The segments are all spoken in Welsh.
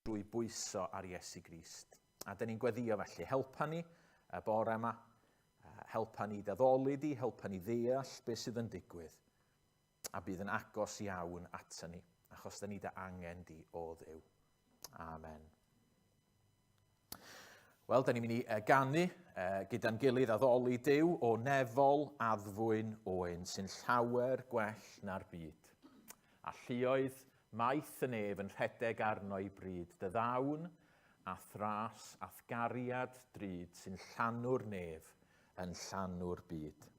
trwy bwyso ar Iesu Grist. A dyn ni'n gweddio felly, helpa ni y bore yma, helpa ni ddaddoli di, helpa ni ddeall beth sydd yn digwydd, a bydd yn agos iawn ato ni, achos da ni da angen di o Dduw. Amen. Wel, da ni'n mynd i ganu gyda'n gilydd addoli Duw o nefol addfwyn oen sy'n llawer gwell na'r byd. A lluoedd maith y nef yn rhedeg arno'i bryd, dy ddawn a thras a thgariad drud sy'n llanw'r nef yn llanw'r byd.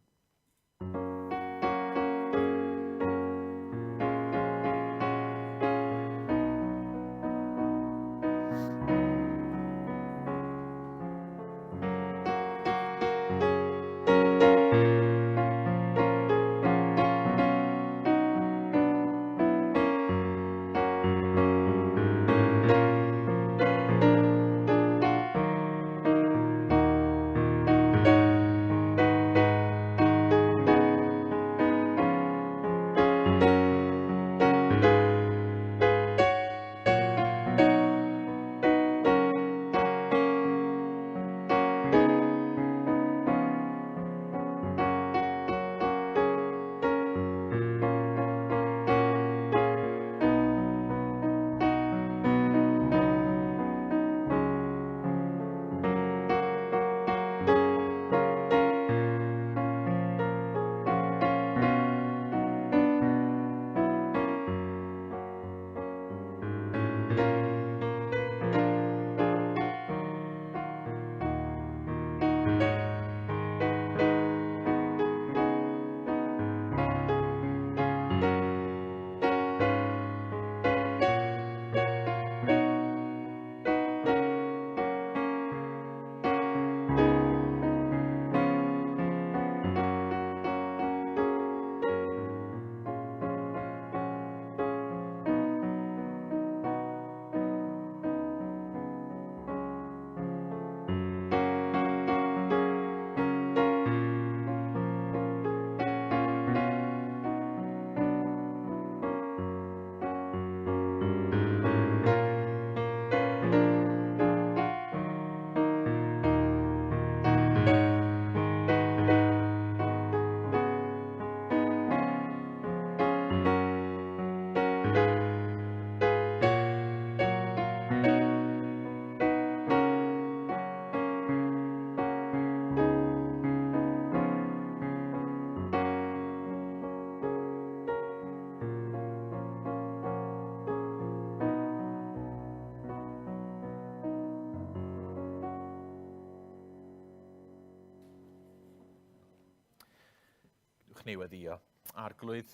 Ni weddio, arglwydd.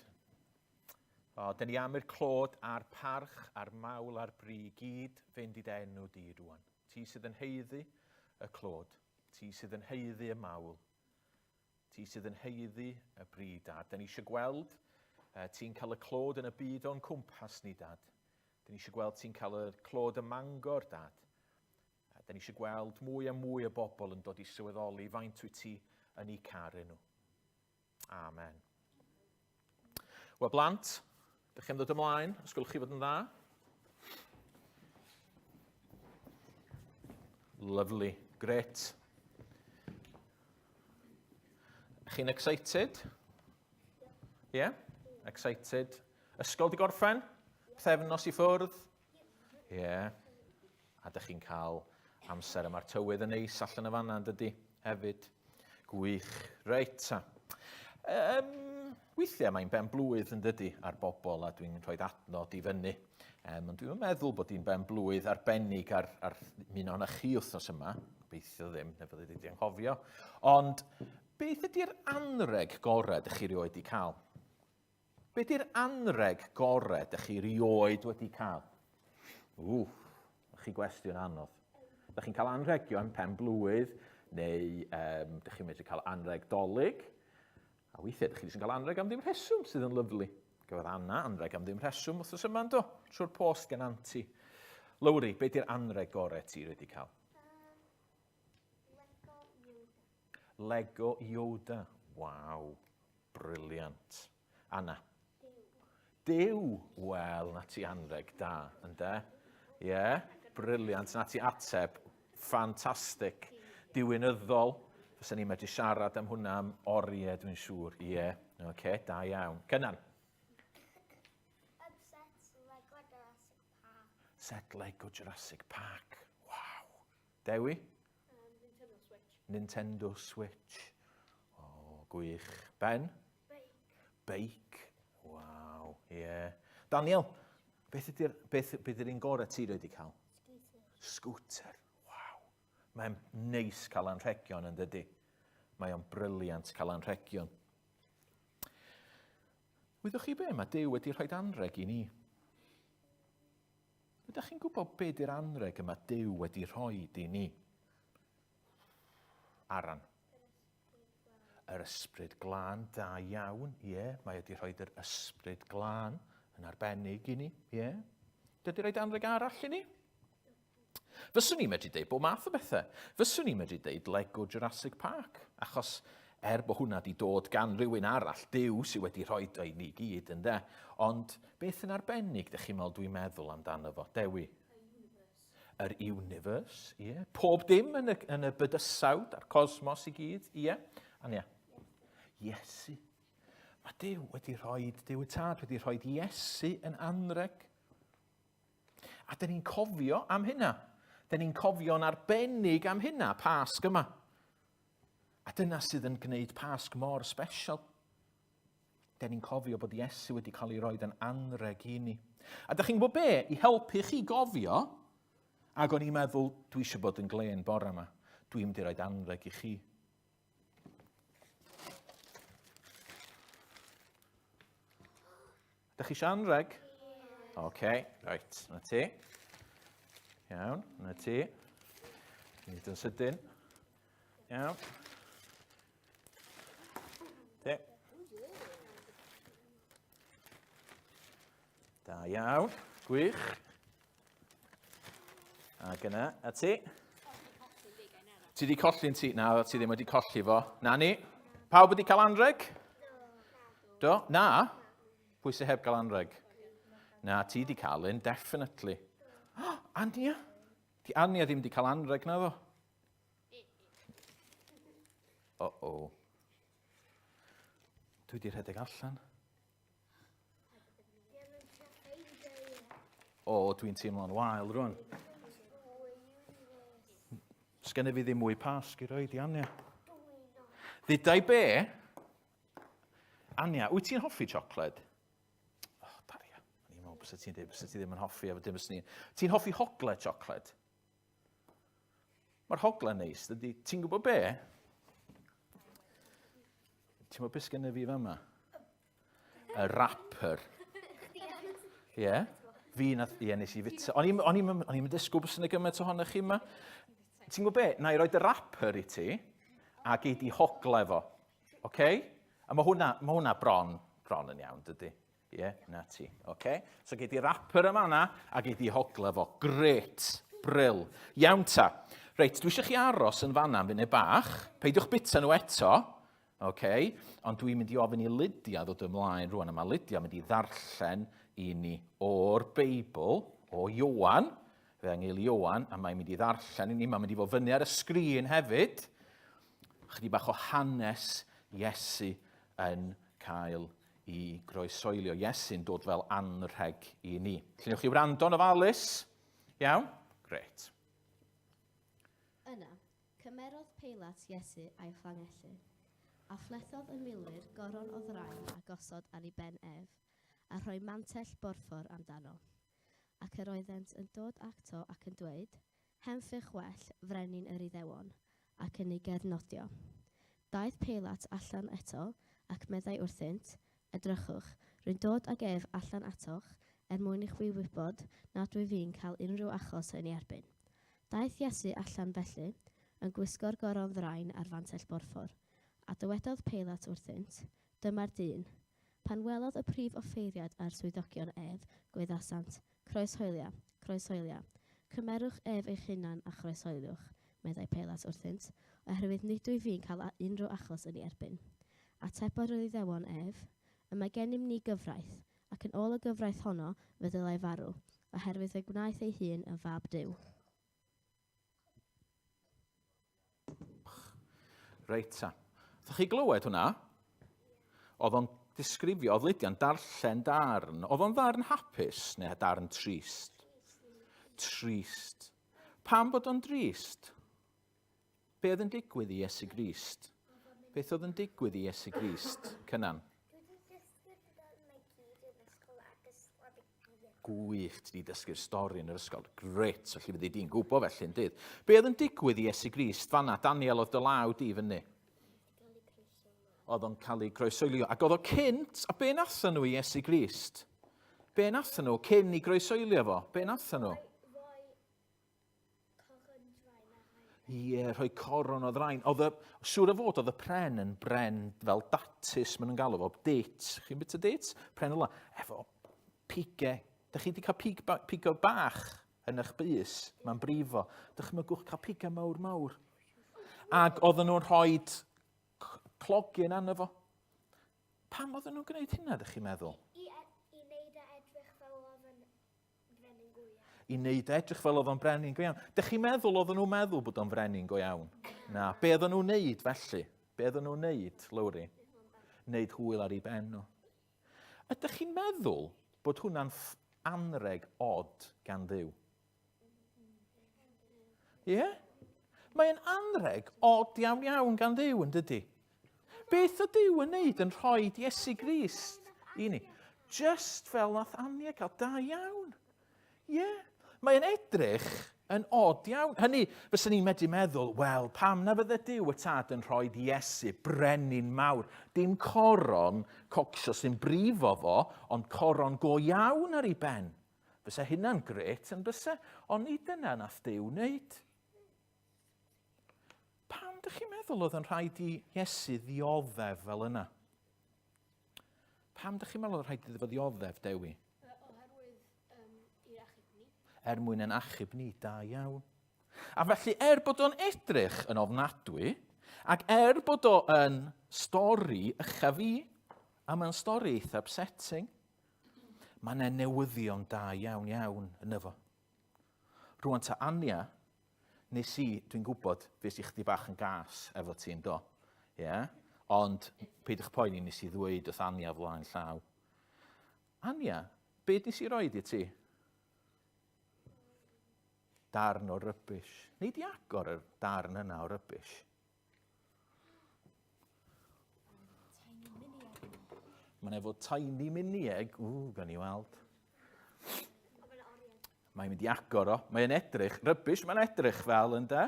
Da ni am i'r clod a'r parch, a'r mawl a'r bri gyd fynd i denw di rwan. Ti sydd yn heiddi y clod, ti sydd yn heiddi y mawl, ti sydd yn heiddi y bri, Dad. Da ni eisiau gweld ti'n cael y clod yn y byd o'n cwmpas ni, Dad. Da ni eisiau gweld ti'n cael y clod y Mangor, Dad. Da ni eisiau gweld mwy a mwy o bobl yn dod i sylweddoli faint wyt ti yn eu caru nhw. Amen. Wel, blant, ydych chi'n dod ymlaen? Os gwelwch chi fod yn dda? Lovely. Great. Chi'n excited? Yeah? Excited. Ysgol di gorffen? Pethefnos i ffwrdd? Yeah. A ydych chi'n cael amser yma'r tywydd yn neis allan y fanna, dydy? Hefyd. Gwych. Reit, ta. Weithiau mae'n ben blwydd yn dydy ar bobl a dwi'n rhoi adnod i fyny. Ond dwi'n meddwl bod hi'n ben blwydd arbennig ar un o'n chi wrthnos yma. Gobeithio ddim, neu fyddi wedi anghofio. Ond beth ydy'r anreg gorau ydych chi rioed wedi cael? Beth ydy'r anreg gorau ydych chi rioed wedi cael? Ydych chi gwestiwn anodd. Ydych chi'n cael anregio yn pen blwydd, neu ydych chi'n medru cael anreg dolyg? A weithiau, ydych chi wedi cael anreg am ddim rheswm sydd yn lyflu. Gyfodd Anna anreg am ddim rheswm wrthos yma yndo? Trwy'r post gan Anti. Lowri, beth yw'r anreg gorau ti wedi cael? Lego Yoda. Waw, briliant. Anna? Dew. Wel, na ti anreg da, ynde? Ie? briliant. Na ti ateb, ffantastig. Diwynyddol. Fysa ni medru siarad am hwnna am oriau, dwi'n siŵr. Ie, oce, da iawn. Cynan. Set Lego Jurassic Park. Waw. Dewi? Nintendo Switch. Nintendo Switch. O, gwych. Ben? Beic. Waw, ie. Daniel, beth ydy'r un gorau ti wedi cael? Scooter. Waw. Mae'n neis cael anrhegion yn dydy. Mae o'n briliant cael anrhegion. Wyddwch chi be? Mae Duw wedi rhoi anreg i ni. Ydych chi'n gwybod be di'r anreg yma Duw wedi rhoi i ni? Aran. Yr ysbryd glân, da iawn, ie. Mae wedi rhoi yr ysbryd glân yn arbennig i ni, ie. Dydy rhoi anreg arall i ni? Fyswn ni medru deud bob math o bethau. Fyswn ni medru deud Lego Jurassic Park. Achos bo hwnna wedi dod gan rhywun arall, Duw sydd wedi rhoi i ni gyd, ynddo. Ond beth yn arbennig, ydych chi'n meddwl dwi'n meddwl amdano fo? Dewi? Yr universe, ie. Pob dim yn y bydysawd a'r cosmos i gyd, ie. Ania? Iesu. Mae Duw wedi rhoi, Duw y Tad wedi rhoi Iesu yn anreg. A dyn ni'n cofio am hynna. Dyn ni'n cofio'n arbennig am hynna, Pasg yma. A dyna sydd yn gwneud Pasg mor special. Dyn ni'n cofio bod Iesu wedi cael ei roi yn anreg i ni. A dych chi'n gwybod be? I helpu chi gofio, ac o'n i'n meddwl, dwi eisiau bod yn glen bore yma. Dwi'n mynd i roi anreg i chi. Dych chi eisiau anreg? Oce, reit, na ti. Iawn, na ti. Nid yn sydyn. Iawn. Ti. Da iawn, gwych. Ac yna, a ti? Ti wedi colli'n ti? Na, ti ddim wedi colli fo. Na ni? Pawb wedi cael anreg? Do? Na? Pwy sy'n heb cael anreg? Na, ti wedi cael un, definitely. Ania? Di Ania ddim wedi cael anreg na ddo? O. Dwi wedi rhedeg allan. O, dwi'n teimlo'n wael rwan. Sgenna fi ddim mwy Pasg i roi di Ania. Ddydau be? Ania, wyt ti'n hoffi siocled? O, Daria. Ni'n meddwl bys ti ddim yn hoffi efo dim ysni. Ti'n hoffi hogle siocled? Mae'r hogle neis, dydy. Ti'n gwybod be? Ti'n gwybod beth sgenna fi fama? Y rapper. Ie? Fi nath, nes i fita. O'n i'n disgwyl bys yna gymaint ohonych chi yma. Ti'n gwybod be? Na i roed y rapper i ti, a gei di hogle fo. Oce? A mae hwnna bron yn iawn, dydy. Ie, na ti. Oce? So gei di rapper yma na, a gei di hogle fo. Gret. Bril. Iawn ta. Reit, dwi eisiau chi aros yn fanna am funud bach. Peidiwch bita nhw eto. Oce? Ond dwi'n mynd i ofyn i Lydia ddod ymlaen rwan. A mae Lydia mynd i ddarllen i ni o'r Beibl, o Ioan, fe angel Ioan, a mae'n mynd i ddarllen i ni, mae'n mynd i fod fyny ar y sgrin hefyd. Chydig bach o hanes Iesu yn cael i groesoelio. Iesu'n dod fel anrheg i ni. Llynwch chi wrando'n ofalus? Iawn? Gret. Yna, cymerodd Peilat Iesu a'i phlangellu, a phlethodd y milwyr goron o ddraen a gosod ar ei ben ef, a rhoi mantell borffor amdano. Ac yr oeddent yn dod acto ac yn dweud, hemffych well frenin yr Iddewon, ac yn ei gernodio. Daeth Peilat allan eto, ac meddai wrthynt, edrychwch, rwy'n dod ag ef allan atoch, mwyn i chwi wybod nad dwi fi'n cael unrhyw achos yn ei erbyn. Daeth Iesu allan felly, yn gwisgo'r goron ddraen a'r fantell borffor, a dywedodd Peilat wrthynt, dyma'r dyn. Pan welodd y prif offeiriad a'r swyddogion ef, gweddasant, croeshoelia, croeshoelia. Cymerwch ef eich hunan a chroeshoeliwch, meddai Peilat wrthynt, oherwydd nid dwi fi'n cael unrhyw achos yn ei erbyn. Atebodd yr Iddewon ef, y mae gennym ni gyfraith, ac yn ôl y gyfraith honno fe ddylai farw, oherwydd fe gwnaeth ei hun yn fab Duw. Reit ta. Ydych chi glywed hwnna? Oedd o'n disgrifio, oedd Lydia'n darllen darn. Oedd o'n ddarn hapus neu darn trist? Trist. Pam bod o'n drist? Be oedd yn digwydd i Iesu Grist? Beth oedd yn digwydd i Iesu Grist, Cynan? Gwych, ti wedi dysgu'r stori yn yr ysgol. Gret, felly fyddi di'n gwybod felly'n dyd. Be oedd yn digwydd i Iesu Grist fanna? Daniel oedd dy law di fyny. Oedd o'n cael ei groesoelio. Ac oedd o cynt, a be nathon nhw i Iesu Grist? Be nathon nhw cyn i groesoelio fo? Be nathon nhw? Ie, rhoi coron o ddrain. Siŵr o fod oedd y pren yn bren fel datus, maen nhw'n galw fo, dates. Chi'n bit o dates? Pren yla, efo pigau. Dych chi wedi cael pigau bach yn eich bys, mae'n brifo. Dych chi'n mwgwch cael pigau mawr mawr. Ac oedden nhw'n rhoi clogyn arno fo. Pam oedden nhw'n gwneud hynna, dych chi'n meddwl? I wneud edrych fel oedd o'n brenin go iawn. Dych chi'n meddwl oedden nhw'n meddwl bod o'n brenin go iawn? Na, be oedden nhw'n neud felly? Be oedden nhw'n neud, Lowry? Neud hwyl ar ei ben nhw. Ydych chi'n meddwl bod hwnna'n anreg od gan Dduw? Ie? Mae'n anreg od iawn iawn gan Dduw, yn dydy? Beth o Dduw yn neud yn rhoi Iesu Grist i ni? Just fel nath Ania cael da iawn. Ie. Mae'n edrych yn od iawn. Hynny, fysa ni'n medru meddwl, wel, pam na fydde Duw y tad yn rhoi Iesu brenin mawr? Dim coron cocsio sy'n brifo fo, ond coron go iawn ar ei ben. Fysa hynna'n gret yn bysa, ond ni dyna nath Duw wneud. Pam dych chi'n meddwl oedd yn rhaid i Iesu ddioddef fel yna? Pam dych chi'n meddwl oedd rhaid iddo fo ddioddef, Dewi? Mwyn yn achub ni, da iawn. A felly, bod o'n edrych yn ofnadwy, ac bod o'n stori ycha fi, a mae'n stori eitha upsetting, mae'n newyddion da iawn iawn yn efo. Rwan ta Ania, nes i, dwi'n gwybod, fes i chdi bach yn gas efo ti'n do. Yeah? Ond, peidwch poeni nes i ddweud wrth Ania flaen llaw. Ania, beth nes i roed i ti? Darn o rybys. Neu di agor y darn yna o rybys? Mae'n efo tiny mini egg. Gan i weld. Mae'n mynd i agor o. Mae'n edrych. Rybys, mae'n edrych fel ynde?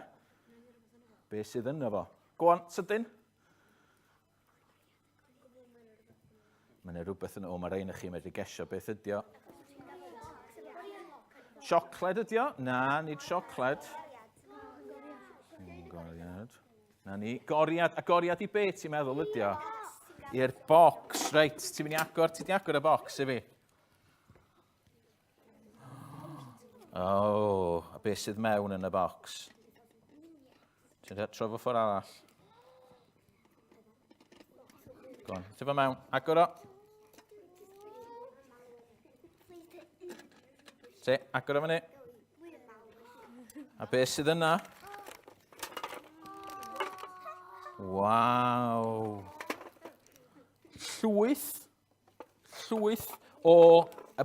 Be sydd yna fo? Go on, sydyn. Mae'n rhywbeth yna. Mae rhain i chi medru gesio beth ydi o. Siocled ydi o? Na, nid siocled. Goriad. Na ni. Goriad. A goriad i be ti'n meddwl ydi o? I'r bocs. Reit, ti'n mynd i agor? Ti di agor y bocs i fi? A be sydd mewn yn y bocs? Ti'n trofo ffordd arall? Go on. Ti'n fo mewn? Agor o. Agor o fyny. A be sydd yna? Waw. Llwyth o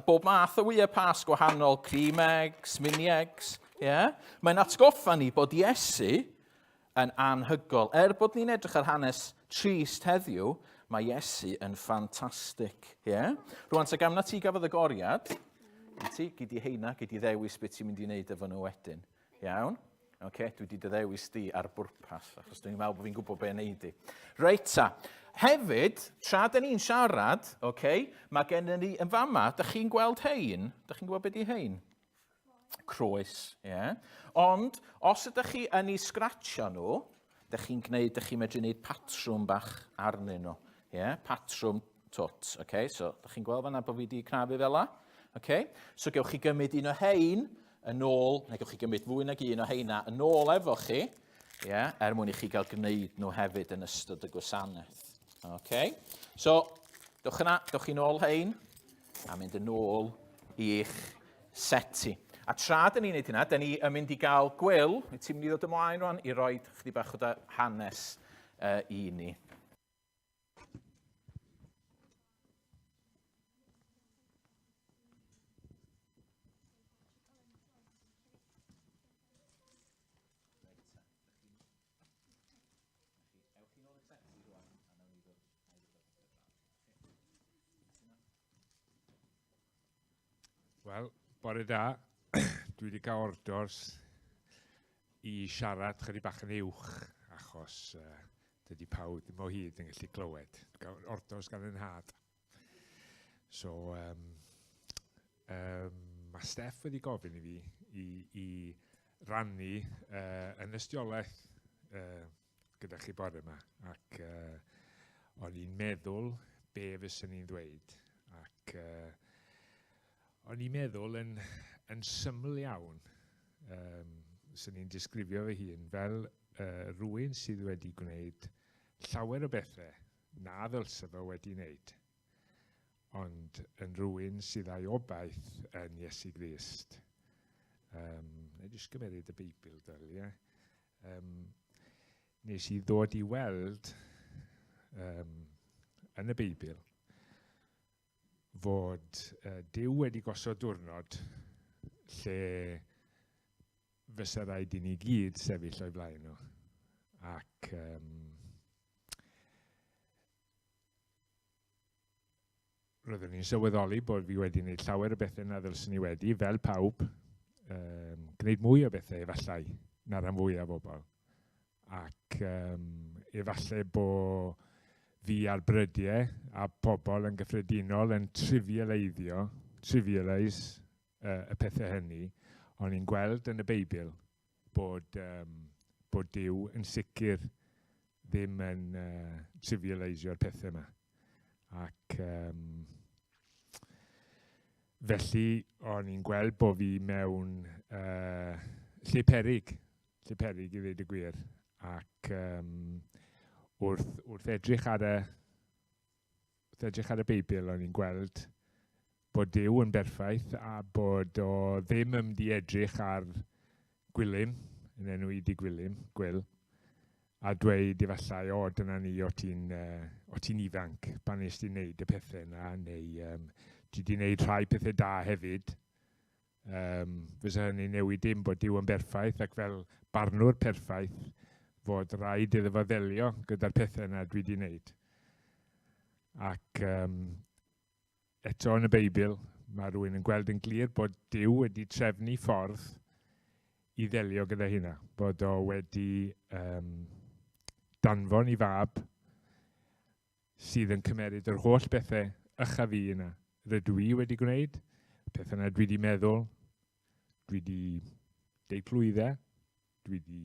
bob math o wyau Pasg gwahanol, cream eggs, mini eggs. Yeah? Mae'n atgoffa ni bod Iesu yn anhygol. Bod ni'n edrych ar hanes trist heddiw, mae Iesu yn ffantastig. Yeah? Rwan, sa gamna ti gafodd y goriad, gyd i heina, gyd i ddewis beth ti'n mynd i wneud efo nhw wedyn. Iawn? Dwi wedi ddewis di ar bwrpas, achos dwi'n meddwl bod fi'n gwybod be'n neud i. Reit ta. Hefyd, tra da ni'n siarad, mae gen ni yn fama, dych chi'n gweld hein? Dych chi'n gwybod beth di hein? Croes, ie. Ond, os ydych chi yn ei scratcho nhw, dych chi'n medru gwneud patrwm bach arnyn nhw. Ie, patrwm twt, so dych chi'n gweld fanna bod fi wedi crafu fel la? So gewch chi gymryd un o hein yn ôl, neu gewch chi gymryd fwy nag un o heina yn ôl efo chi, mwyn i chi gael gwneud nhw hefyd yn ystod y gwasanaeth. So, dwch chi'n ôl hein, a mynd yn ôl i'ch seti. A tra dyn ni'n neud hynna, dyn ni yn mynd i gael Gwyl, ti'n mynd i ddod ymlaen rwan, i roi chdi bach o da hanes i ni. Wel, bore da. Dwi wedi cael ordors i siarad chydig bach yn uwch, achos dydy pawb ddim o hyd yn gallu clywed. Gael ordors gan yn had. So, mae Steff wedi gofyn i fi i rannu yn ystiolaeth gyda chi bore yma. Ac o'n i'n meddwl be fysyn ni'n dweud. Ac o'n i'n meddwl yn syml iawn, sy'n ni'n disgrifio fy hun fel rhywun sydd wedi gwneud llawer o bethau na ddylse fe wedi wneud, ond yn rhywun sydd â'i obaith yn Iesu Grist. Na i jyst gymeryd y Beibl dylia. Nes i ddod i weld yn y Beibl fod Duw wedi gosod diwrnod lle fysa rhaid i ni gyd sefyll o'i blaen nhw. Ac roeddwn ni'n sylweddoli bod fi wedi gwneud llawer o bethau na ddylswn ni wedi, fel pawb, gwneud mwy o bethau efallai na rhan fwy o bobl. Ac efallai bod fi a'r brydiau a pobl yn gyffredinol yn trivialise y pethau hynny, ond ni'n gweld yn y Beibl bod Duw yn sicr ddim yn trivialiseio'r pethau yma. Ac felly o'n i'n gweld bod fi mewn lle peryg i ddweud y gwir. Ac wrth edrych ar y Beibl, o'n i'n gweld bod Duw yn berffaith a bod o ddim yn mynd i edrych ar gwilym, yn enw i di gwyl, a dweud efallai, o dyna ni, o ti'n ifanc, pan nes ti'n neud y pethau yna, neu ti wedi neud rhai pethau da hefyd. Fysa hynny newid dim bod Duw yn berffaith, ac fel barnwr perffaith, fod rhaid iddo fo ddelio gyda'r pethau yna dwi wedi wneud. Ac eto yn y Beibl, mae rhywun yn gweld yn glir bod Duw wedi trefnu ffordd i ddelio gyda hynna. Bod o wedi danfon i fab sydd yn cymeryd yr holl bethau ycha fi yna. Rydw i wedi gwneud, pethau yna dwi wedi meddwl, dwi wedi deud clwyddau, dwi wedi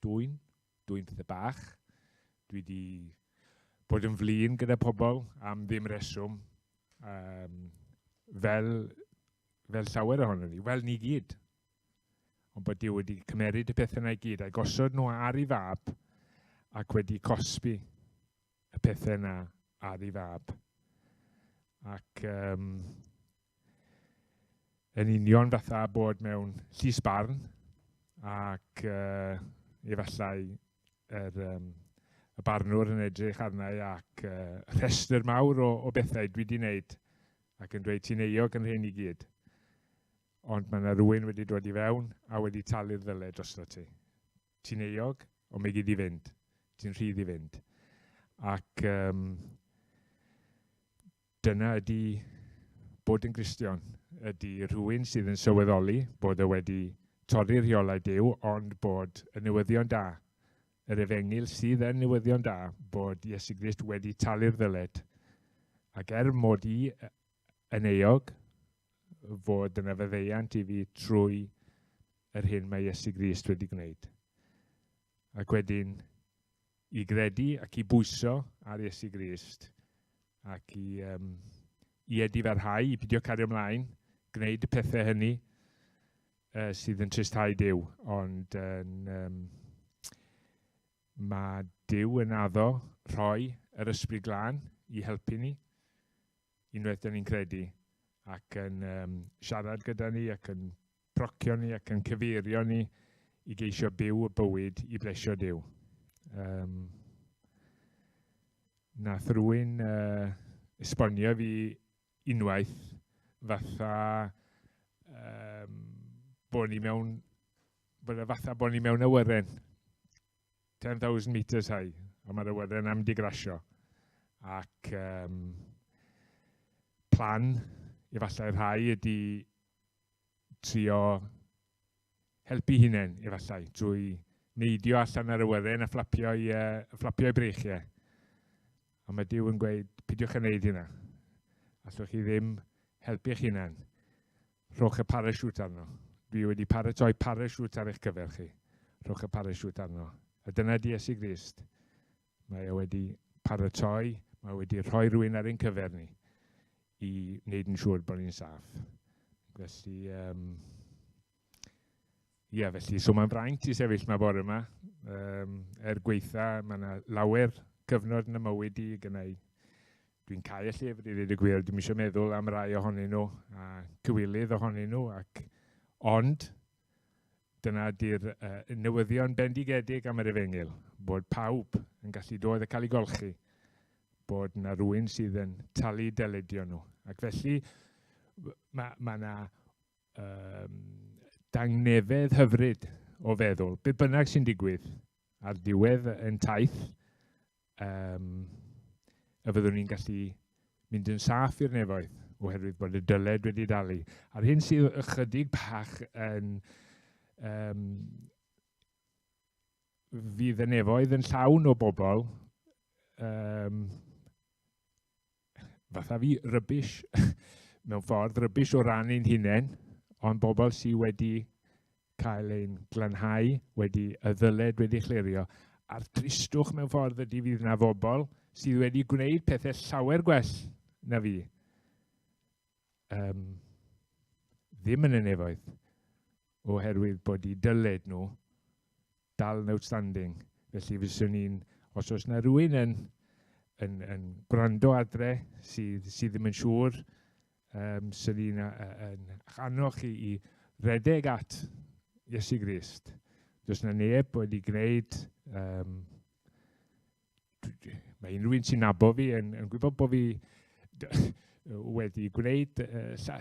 dwy'n pethau bach. Dwi wedi bod yn flin gyda pobl am ddim reswm, fel llawer ohono ni, wel ni gyd. Ond bod Duw wedi cymeryd y pethau yna i gyd, a gosod nhw ar ei fab, ac wedi cosbi y pethau yna ar ei fab. Ac yn union fatha bod mewn llys barn, ac efallai y barnwr yn edrych arna i ac rhestr mawr o bethau dwi wedi wneud ac yn dweud ti'n euog yn hyn i gyd. Ond mae yna rhywun wedi dod i fewn a wedi talu'r ddyled drosto ti. Ti'n euog, ond mae gyd i fynd. Ti'n rhydd i fynd. Ac dyna ydy bod yn Gristion. Ydy rhywun sydd yn sylweddoli bod e wedi torri'r rheolau Duw, ond bod y newyddion da, yr efengil sydd yn newyddion da, bod Iesu Grist wedi talu'r ddyled. Ac mod i yn euog, fod yna feddeiant i fi trwy yr hyn mae Iesu Grist wedi gwneud. Ac wedyn, i gredu ac i bwyso ar Iesu Grist, ac i edifarhau, i beidio cario ymlaen, gwneud y pethau hynny, sydd yn tristau Duw, ond mae Duw yn addo rhoi yr ysbryd glân i helpu ni, unwaith da ni'n credu, ac yn siarad gyda ni, ac yn procio ni, ac yn cyfeirio ni i geisio byw y bywyd i blesio Duw. Nath rhywun esbonio fi unwaith fatha bod ni mewn awyren 10,000 metres high, a mae'r awyren am di grasio. Ac plan efallai rhai ydi trio helpu hunain efallai drwy neidio allan ar awyren a fflapio'i breichiau. A mae Duw yn gweud, pidiwch yn neud hynna. Allwch chi ddim helpu'ch hunain. Rhowch y parasiwt arno. Dwi wedi paratoi parasiwt ar eich cyfer chi. Rhowch y parasiwt arno. A dyna di Iesu Grist. Mae wedi paratoi, mae wedi rhoi rhywun ar ein cyfer ni i wneud yn siŵr bod ni'n saff. Felly, felly, so mae'n fraint i sefyll mae bore yma. Gweitha, mae yna lawer cyfnod yn y mywyd i gynnau. Dwi'n cael y llyfr i ddweud y gwir, dwi'n eisiau meddwl am rai ohonyn nhw a cywilydd ohonyn nhw, ond dyna di'r newyddion bendigedig am yr Efengyl, bod pawb yn gallu dod a cael ei golchi, bod yna rhywun sydd yn talu deledio nhw. Ac felly mae yna dangnefedd hyfryd o feddwl, beth bynnag sy'n digwydd ar diwedd yn taith, a fyddwn ni'n gallu mynd yn saff i'r nefoedd oherwydd bod y dyled wedi dalu. A'r hyn sydd ychydig bach yn fydd y nefoedd yn llawn o bobl fatha fi rybys mewn ffordd, rybys o ran ein hunain, ond bobl sydd wedi cael ein glanhau, y ddyled wedi chlirio. A'r tristwch mewn ffordd ydy fydd yna bobl sydd wedi gwneud pethau llawer gwell na fi. Ddim yn y nefoedd, oherwydd bod eu dyled nhw dal yn outstanding. Felly fyswn ni'n, os oes yna rhywun yn gwrando adre sydd ddim yn siŵr, sy'n ni'n chanwch i redeg at Iesu Grist. Does yna neb wedi gwneud, mae unrhyw un sy'n nabo fi yn gwybod bod fi wedi gwneud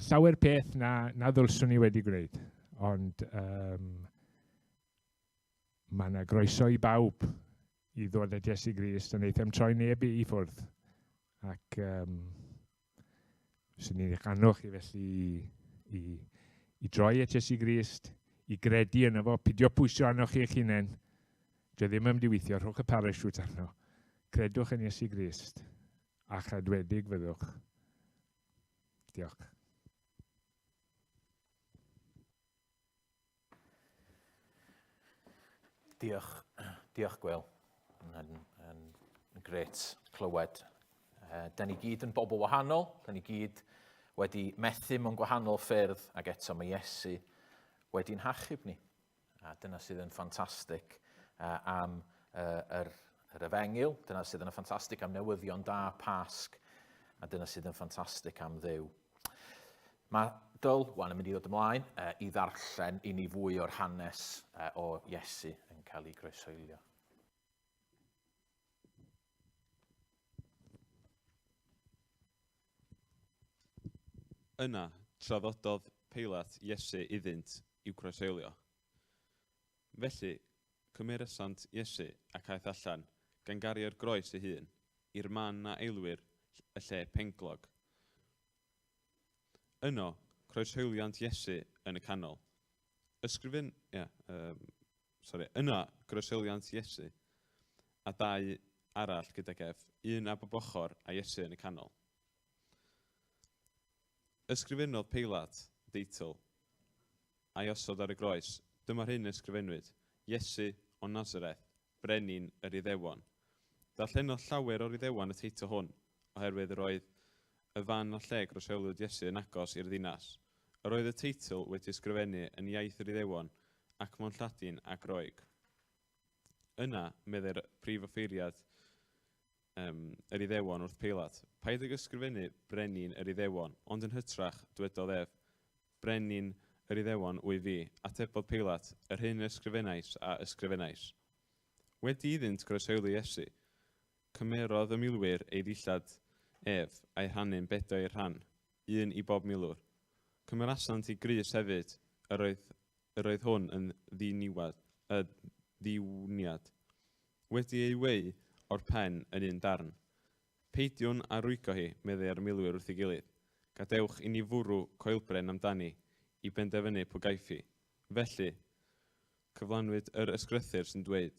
llawer peth na ddylswn ni wedi gwneud. Ond mae yna groeso i bawb i ddod at Iesu Grist a wneud am troi neb i ffwrdd. Ac sy'n ni'n chanwch i felly i droi at Iesu Grist, i gredu yno fo, pidio pwysio arnoch chi eich hunain. Dio ddim yn mynd i weithio, rhowch y parasiwt arno. Credwch yn Iesu Grist, a chadwedig fyddwch. Diolch. Diolch Gwyl. Yn gret clywed. Da ni gyd yn bobl wahanol, da ni gyd wedi methu mewn gwahanol ffyrdd, ac eto mae Iesu wedi'n hachub ni. A dyna sydd yn ffantastig am yr Efengyl, dyna sydd yn ffantastig am newyddion da Pasg, a dyna sydd yn ffantastig am Dduw. Mae Dyl, wan yn mynd i ddod ymlaen, i ddarllen i ni fwy o'r hanes o Iesu yn cael ei groesoelio. Yna, traddododd Peilat Iesu iddynt i'w croesoelio. Felly, cymerysant Iesu ac aeth allan, gan gario'r groes ei hun, i'r man na eilwyr y lle penglog. Yno, croeshoeliant Iesu yn y canol. Yna, croeshoeliant Iesu, a dau arall gydag ef, un a bob ochr a Iesu yn y canol. Ysgrifennodd Peilat deitl a'i osod ar y groes. Dyma'r hyn ysgrifennwyd, Iesu o Nazareth, brenin yr Iddewon. Darllennodd llawer o'r Iddewon y teitl hwn, oherwydd yr oedd y fan o lle groeshoeliwyd Iesu yn agos i'r ddinas. Yr oedd y teitl wedi ysgrifennu yn iaith yr Iddewon ac mewn Lladin a Groeg. Yna, medde'r prif offeiriad yr Iddewon wrth Peilat, paid ag ysgrifennu brenin yr Iddewon, ond yn hytrach dwedodd ef, brenin yr Iddewon wyf fi, atebodd Peilat, yr hyn ysgrifennais a ysgrifennais. Wedi iddynt groesawlu Iesu, cymerodd y milwyr ei ddillad ef a'i rhannu'n 4 rhan, 1 i bob milwr. Cymerasant i grys hefyd, yr oedd hwn yn ddiwniad. Wedi ei weu o'r pen yn un darn. Peidiwn a rwygo hi, meddai'r milwyr wrth ei gilydd. Gadewch i ni fwrw coelbren amdani, i benderfynu pwy gaiff hi. Felly, cyflanwyd yr ysgrythyr sy'n dweud,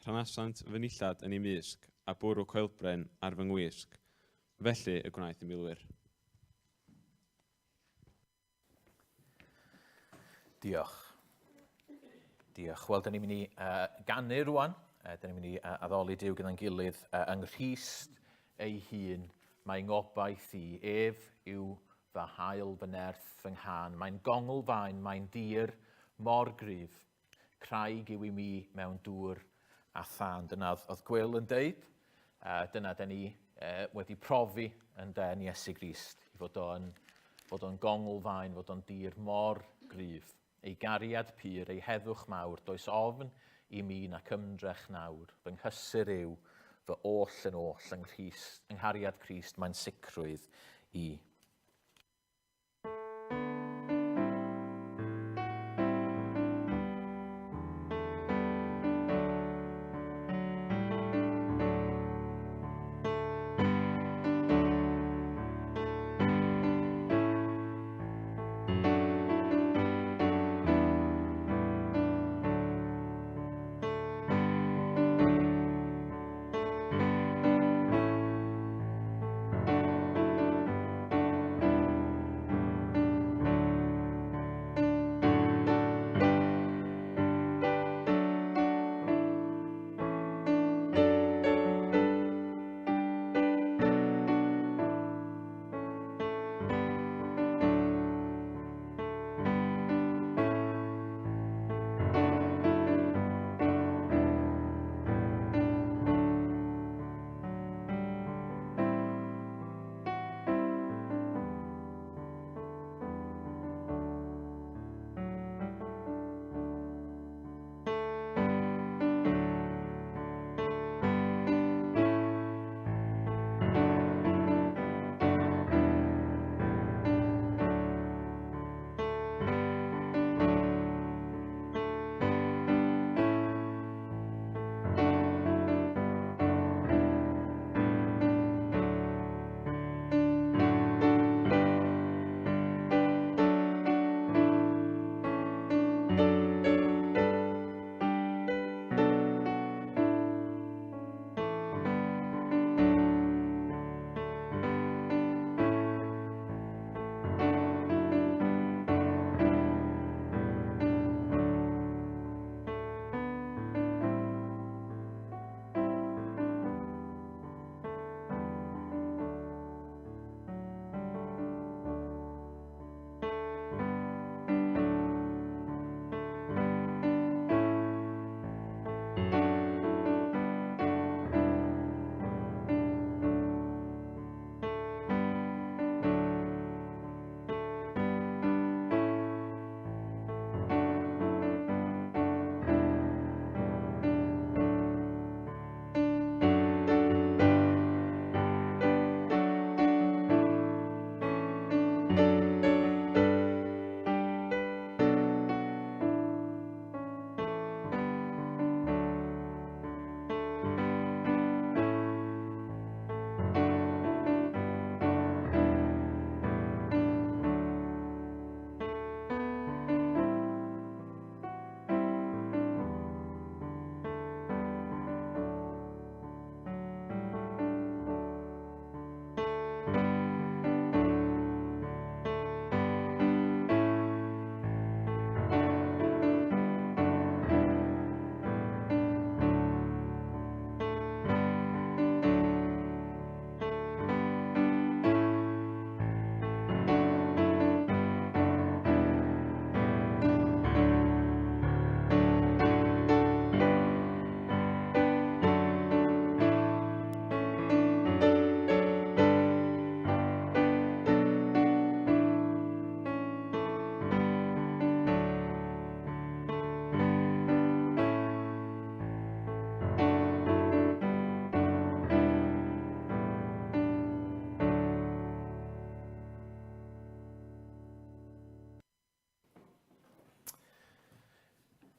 rhanasant fy nillad yn ei mysg, a bwrw coelbren ar fy ngwisg. Felly y gwnaeth y milwyr. Diolch. Diolch. Wel, da ni'n mynd i ganu rwan. Da ni'n mynd i addoli Duw gyda'n gilydd yng Nghrist ei hun. Mae ngobaith i ef yw fy hael fy nerth fy nghan. Mae'n gongl fain, mae'n dir mor gryf. Craig yw i mi mewn dŵr a than. Dyna oedd Gwyl yn deud. Dyna da ni wedi profi yn den Iesu Grist. Fod o'n gongl fain, fod o'n dir mor gryf. Ei gariad pur, ei heddwch mawr, does ofn i mi nac ymdrech nawr. Fy nghysur yw fy oll yn oll yng nghariad Crist, mae'n sicrwydd i.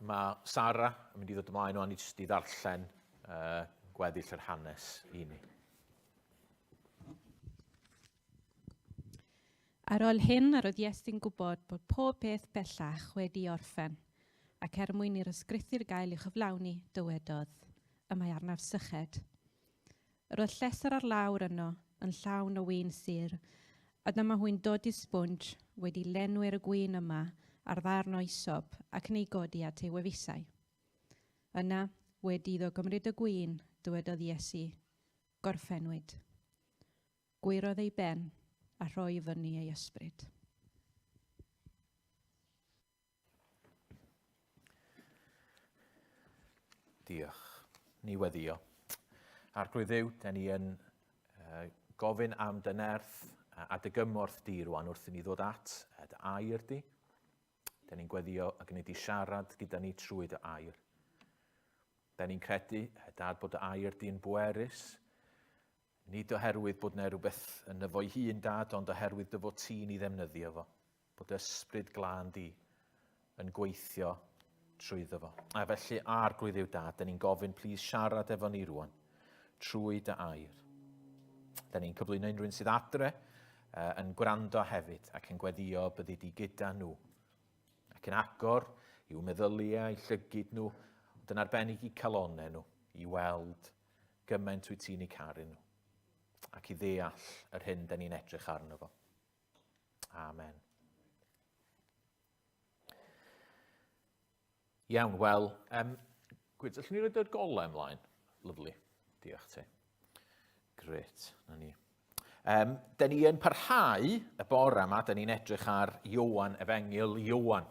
mae Sara yn mynd i ddod ymlaen o'n i jyst i ddarllen gweddill yr hanes i ni. Ar ôl hyn, yr oedd Iesu'n gwybod bod pob beth bellach wedi orffen, ac mwyn i'r ysgrythu'r gael i'w chyflawni, dywedodd, y mae arnaf syched. Yr oedd llesar ar lawr yno, yn llawn o win sir, a dyma hwy'n dod i sbwnj wedi lenwi'r y gwin yma ar ddarn o isob ac yn ei godi at ei wefusau. Yna, wedi iddo gymryd y gwin, dywedodd Iesu, gorffenwyd. Gwirodd ei ben, a rhoi fyny ei ysbryd. Diolch. Ni weddio. Arglwydd Dduw, da ni yn gofyn am dy nerth a dy gymorth di rwan wrth i ni ddod at dy air di. Da ni'n gweddio ac yn ei siarad gyda ni trwy dy air. Da ni'n credu, Dad, bod dy air di'n bwerus, nid oherwydd bod yna rhywbeth yn efo'i hun, Dad, ond oherwydd dy fod ti'n ei ddefnyddio fo. Bod ysbryd glân di yn gweithio trwyddo fo. A felly, arglwydd Dduw, Dad, da ni'n gofyn, plis siarad efo ni rwan, trwy dy air. Da ni'n cyflwyno unrhyw un sydd adre yn gwrando hefyd ac yn gweddio byddi di gyda nhw. Ac yn agor i'w meddyliau, i'w llygyd nhw, ond yn arbennig i calonau nhw, i weld gymaint wyt ti'n ei caru nhw. Ac i ddeall yr hyn da ni'n edrych arno fo. Amen. Iawn, wel, gwyd, allwn ni roed yr golau ymlaen? Lyflu. Diolch ti. Gret, na ni. Da ni yn parhau y bore yma, da ni'n edrych ar Ioan, Efengil Ioan.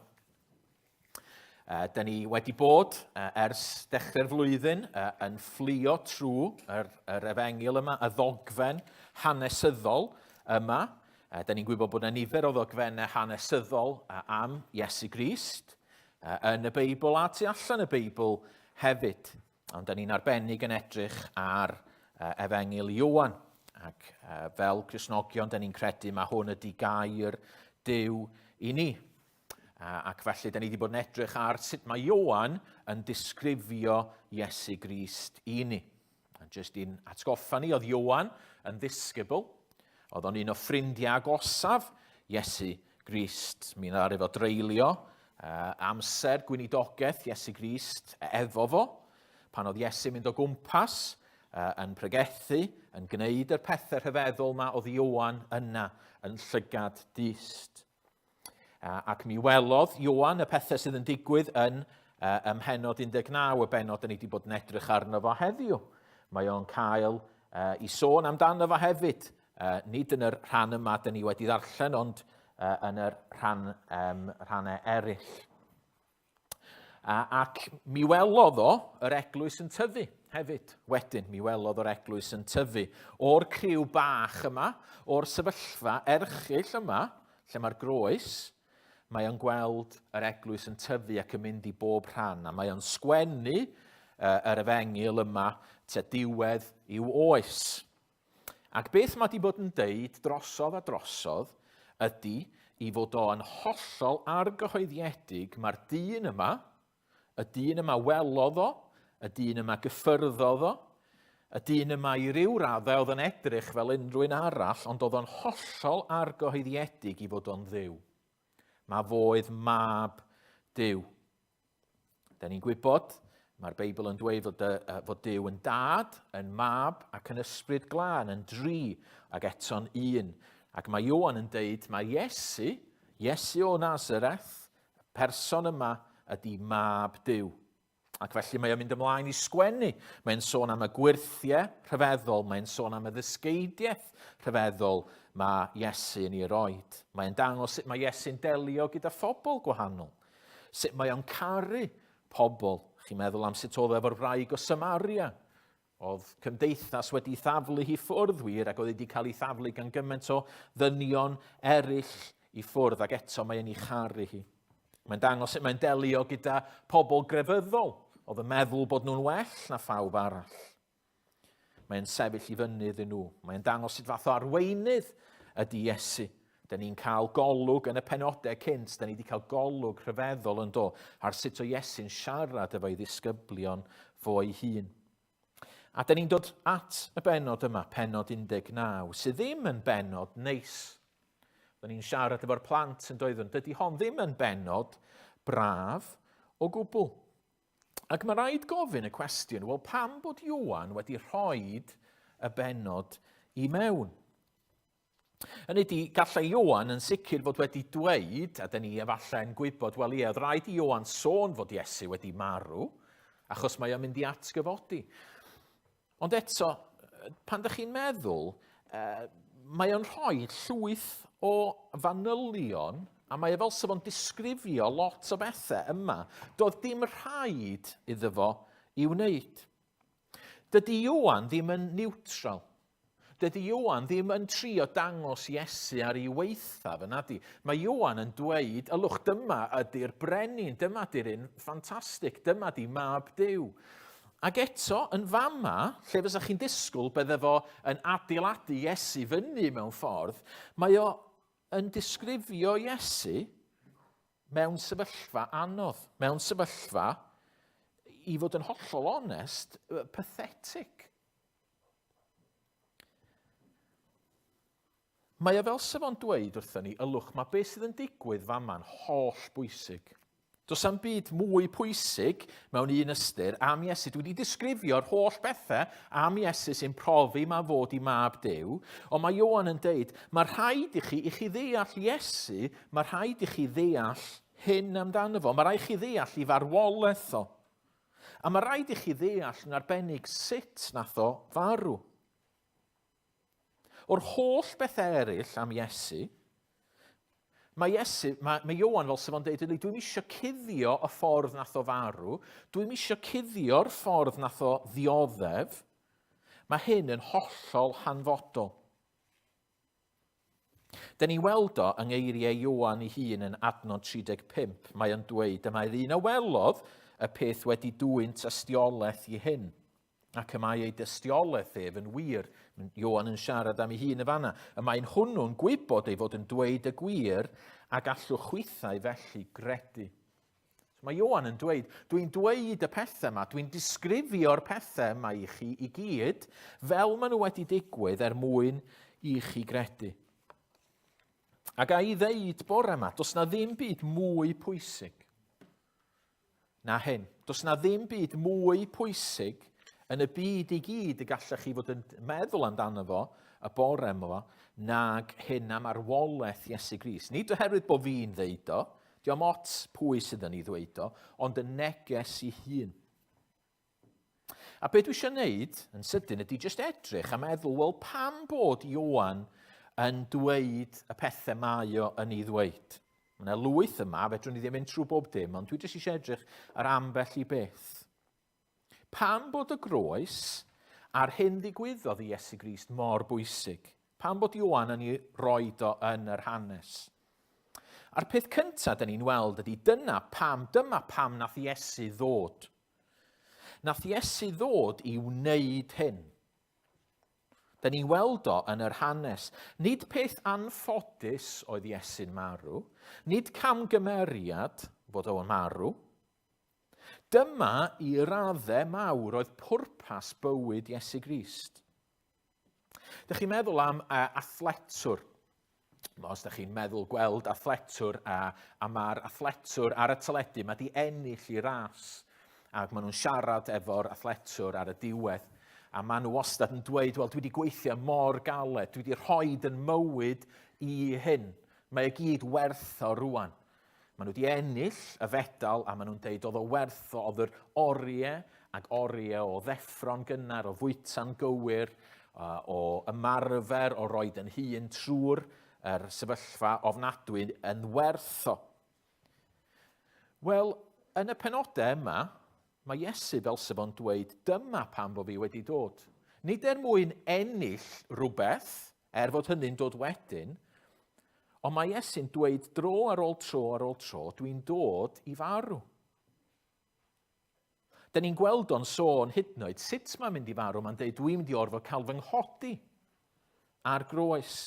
Da ni wedi bod ers dechrau'r flwyddyn yn fflio trwy yr efengil yma, y ddogfen hanesyddol yma. Da ni'n gwybod bod yna nifer o ddogfennau hanesyddol am Iesu Grist yn y Beibl a tu allan y Beibl hefyd. Ond da ni'n arbennig yn edrych ar Efengil Ioan. Ac fel Cristnogion, da ni'n credu mae hwn ydi gair Duw i ni. Ac felly, da ni wedi bod yn edrych ar sut mae Ioan yn disgrifio Iesu Grist i ni. Jyst un atgoffa ni, oedd Ioan yn ddisgybl. Oedd o'n un o ffrindiau agosaf Iesu Grist. Mi'n ar efo dreulio amser gwynidogaeth Iesu Grist efo fo. Pan oedd Iesu mynd o gwmpas yn pregethu, yn gwneud yr pethau rhyfeddol yma, oedd Ioan yna yn llygad dyst. Ac mi welodd Ioan y pethau sydd yn digwydd yn ymhenod 19, y benod da ni wedi bod yn edrych arno fo heddiw. Mae o'n cael i sôn amdano fo hefyd, nid yn yr rhan yma da ni wedi ddarllen, ond yn yr rhannau eraill. Ac mi welodd o yr eglwys yn tyfu hefyd. Wedyn, mi welodd o'r eglwys yn tyfu. O'r criw bach yma, o'r sefyllfa erchyll yma, lle mae'r groes, mae o'n gweld yr eglwys yn tyfu ac yn mynd i bob rhan, a mae o'n sgwennu yr efengil yma te diwedd i'w oes. Ac beth mae di bod yn deud drosodd a drosodd ydy i fod o'n hollol argyhoeddiedig mae'r dyn yma welodd o, y dyn yma gyffyrddodd o, y dyn yma i ryw raddau oedd yn edrych fel unrhyw un arall, ond oedd o'n hollol argyhoeddiedig i fod o'n dduw. Mae foedd mab Duw. Da ni'n gwybod, mae'r Beibl yn dweud fod Duw yn dad, yn mab ac yn ysbryd glân, yn dri ac eto'n un. Ac mae Ioan yn deud, mae Iesu o Nazareth, y person yma ydy mab Duw. Ac felly mae o'n mynd ymlaen i sgwennu. Mae'n sôn am y gwirthiau rhyfeddol, mae'n sôn am y ddysgeidiaeth rhyfeddol mae Iesu yn ei roed. Mae'n dangos sut mae Iesu'n delio gyda phobl gwahanol. Sut mae o'n caru pobl. Chi'n meddwl am sut oedd efo'r wraig o Samaria. Oedd cymdeithas wedi thaflu hi ffwrdd wir ac oedd wedi cael ei thaflu gan gymaint o ddynion eraill i ffwrdd ac eto mae'n ei charu hi. Mae'n dangos sut mae'n delio gyda pobl grefyddol. Oedd yn meddwl bod nhw'n well na phawb arall. Mae'n sefyll i fyny iddyn nhw. Mae'n dangos sut fath o arweinydd ydy Iesu. Da ni'n cael golwg yn y penodau cynt, da ni wedi cael golwg rhyfeddol yn do, ar sut o Iesu'n siarad efo'i ddisgyblion fo'i hun. A da ni'n dod at y benod yma, penod 19, sydd ddim yn benod neis. Da ni'n siarad efo'r plant yn doeddwn, dydy hon ddim yn benod braf o gwbl. Ac mae rhaid gofyn y cwestiwn, wel pam bod Ioan wedi rhoi y benod i mewn? Hynny ydy, gallai Ioan yn sicr fod wedi dweud, a da ni efallai yn gwybod, wel ie, oedd rhaid i Ioan sôn fod Iesu wedi marw, achos mae o'n mynd i atgyfodi. Ond eto, pan ydych chi'n meddwl, mae o'n rhoi llwyth o fanylion, a mae e fel sef o'n disgrifio lot o bethau yma, doedd dim rhaid iddo fo i wneud. Dydy Ioan ddim yn niwtral. Dydy Ioan ddim yn trio dangos Iesu ar ei weithaf yna di. Mae Ioan yn dweud, ylwch, dyma ydy'r brenin, dyma ydy'r un ffantastig, dyma di mab Duw. Ac eto, yn fama, lle fysa chi'n disgwyl bydde fo yn adeiladu Iesu fyny mewn ffordd, mae o yn disgrifio Iesu mewn sefyllfa anodd, mewn sefyllfa, i fod yn hollol onest, pathetic. Mae o fel sef o'n dweud wrthyn ni, ylwch, mae beth sydd yn digwydd fama'n holl bwysig. Does am byd mwy pwysig mewn un ystyr am Iesu. Dwi wedi disgrifio'r holl bethau am Iesu sy'n profi mae fod i mab Duw, ond mae Ioan yn deud, mae rhaid i chi ddeall Iesu, mae rhaid i chi ddeall hyn amdano fo, mae rhaid i chi ddeall i farwolaeth o. A mae rhaid i chi ddeall yn arbennig sut nath o farw. O'r holl bethau eraill am Iesu, mae Ioan fel sef o'n deud, dwi'n isio cuddio y ffordd nath o farw, dwi'n isio cuddio'r ffordd nath o ddioddef, mae hyn yn hollol hanfodol. Da ni weld o yng ngeiriau Ioan ei hun yn adnod 35, mae o'n dweud, yma'r un a welodd y peth wedi dwynt ystiolaeth i hyn. Ac y mae ei dystiolaeth ef yn wir. Ioan yn siarad am ei hun y fanna. Y mae'n hwnnw'n gwybod ei fod yn dweud y gwir a gallwch chwithau felly gredu. Mae Ioan yn dweud, dwi'n dweud y pethau yma, dwi'n disgrifio'r pethau yma i chi i gyd fel maen nhw wedi digwydd mwyn i chi gredu. Ac a i ddeud bore yma, does na ddim byd mwy pwysig na hyn. Does na ddim byd mwy pwysig yn y byd i gyd y gallech chi fod yn meddwl amdano fo, y bore yma, nag hyn am arwolaeth Iesu Grist. Nid oherwydd bod fi'n ddeud o, diolch ot pwy sydd yn ei ddweud o, ond y neges i hun. A beth dwi eisiau gwneud yn sydyn ydy just edrych a meddwl, wel pam bod Ioan yn dweud y pethau mae o yn ei ddweud? Mae yna lwyth yma, fedrwn ni ddim mynd trwy bob dim, ond dwi jyst eisiau edrych ar ambell i beth. Pam bod y groes a'r hyn ddigwyddodd i Iesu Grist mor bwysig? Pam bod Ioan yn ei roed o yn yr hanes? A'r peth cyntaf da ni'n weld ydy dyma pam nath Iesu ddod. Nath Iesu ddod i wneud hyn. Da ni'n weld o yn yr hanes. Nid peth anffodus oedd Iesu'n marw, nid camgymeriad fod o'n marw. Dyma i raddau mawr oedd pwrpas bywyd Iesu Grist. Dych chi'n meddwl am athletwr. Os ydych chi'n meddwl gweld athletwr a mae'r athletwr ar y teledu, mae di ennill i ras. Ac maen nhw'n siarad efo'r athletwr ar y diwedd. A maen nhw wastad yn dweud, wel, dwi wedi gweithio mor galed, dwi wedi rhoi yn mywyd i hyn. Mae y gyd werth o rwan. Maen nhw wedi ennill y fedal a maen nhw'n deud oedd o werth o, oedd yr oriau ac oriau o ddeffro'n gynnar, o fwyta'n gywir, o ymarfer, o roed yn hun trwy'r sefyllfa ofnadwy yn werth o. Wel, yn y penodau yma, mae Iesu fel sef o'n dweud, dyma pam bod fi wedi dod. Nid mwyn ennill rhywbeth, fod hynny'n dod wedyn, ond mae Iesu'n dweud dro ar ôl tro, dwi'n dod i farw. Da ni'n gweld o'n sôn hyd yn oed, sut mae'n mynd i farw? Mae'n dweud, dwi'n mynd i orfod cael fy nghodi ar groes.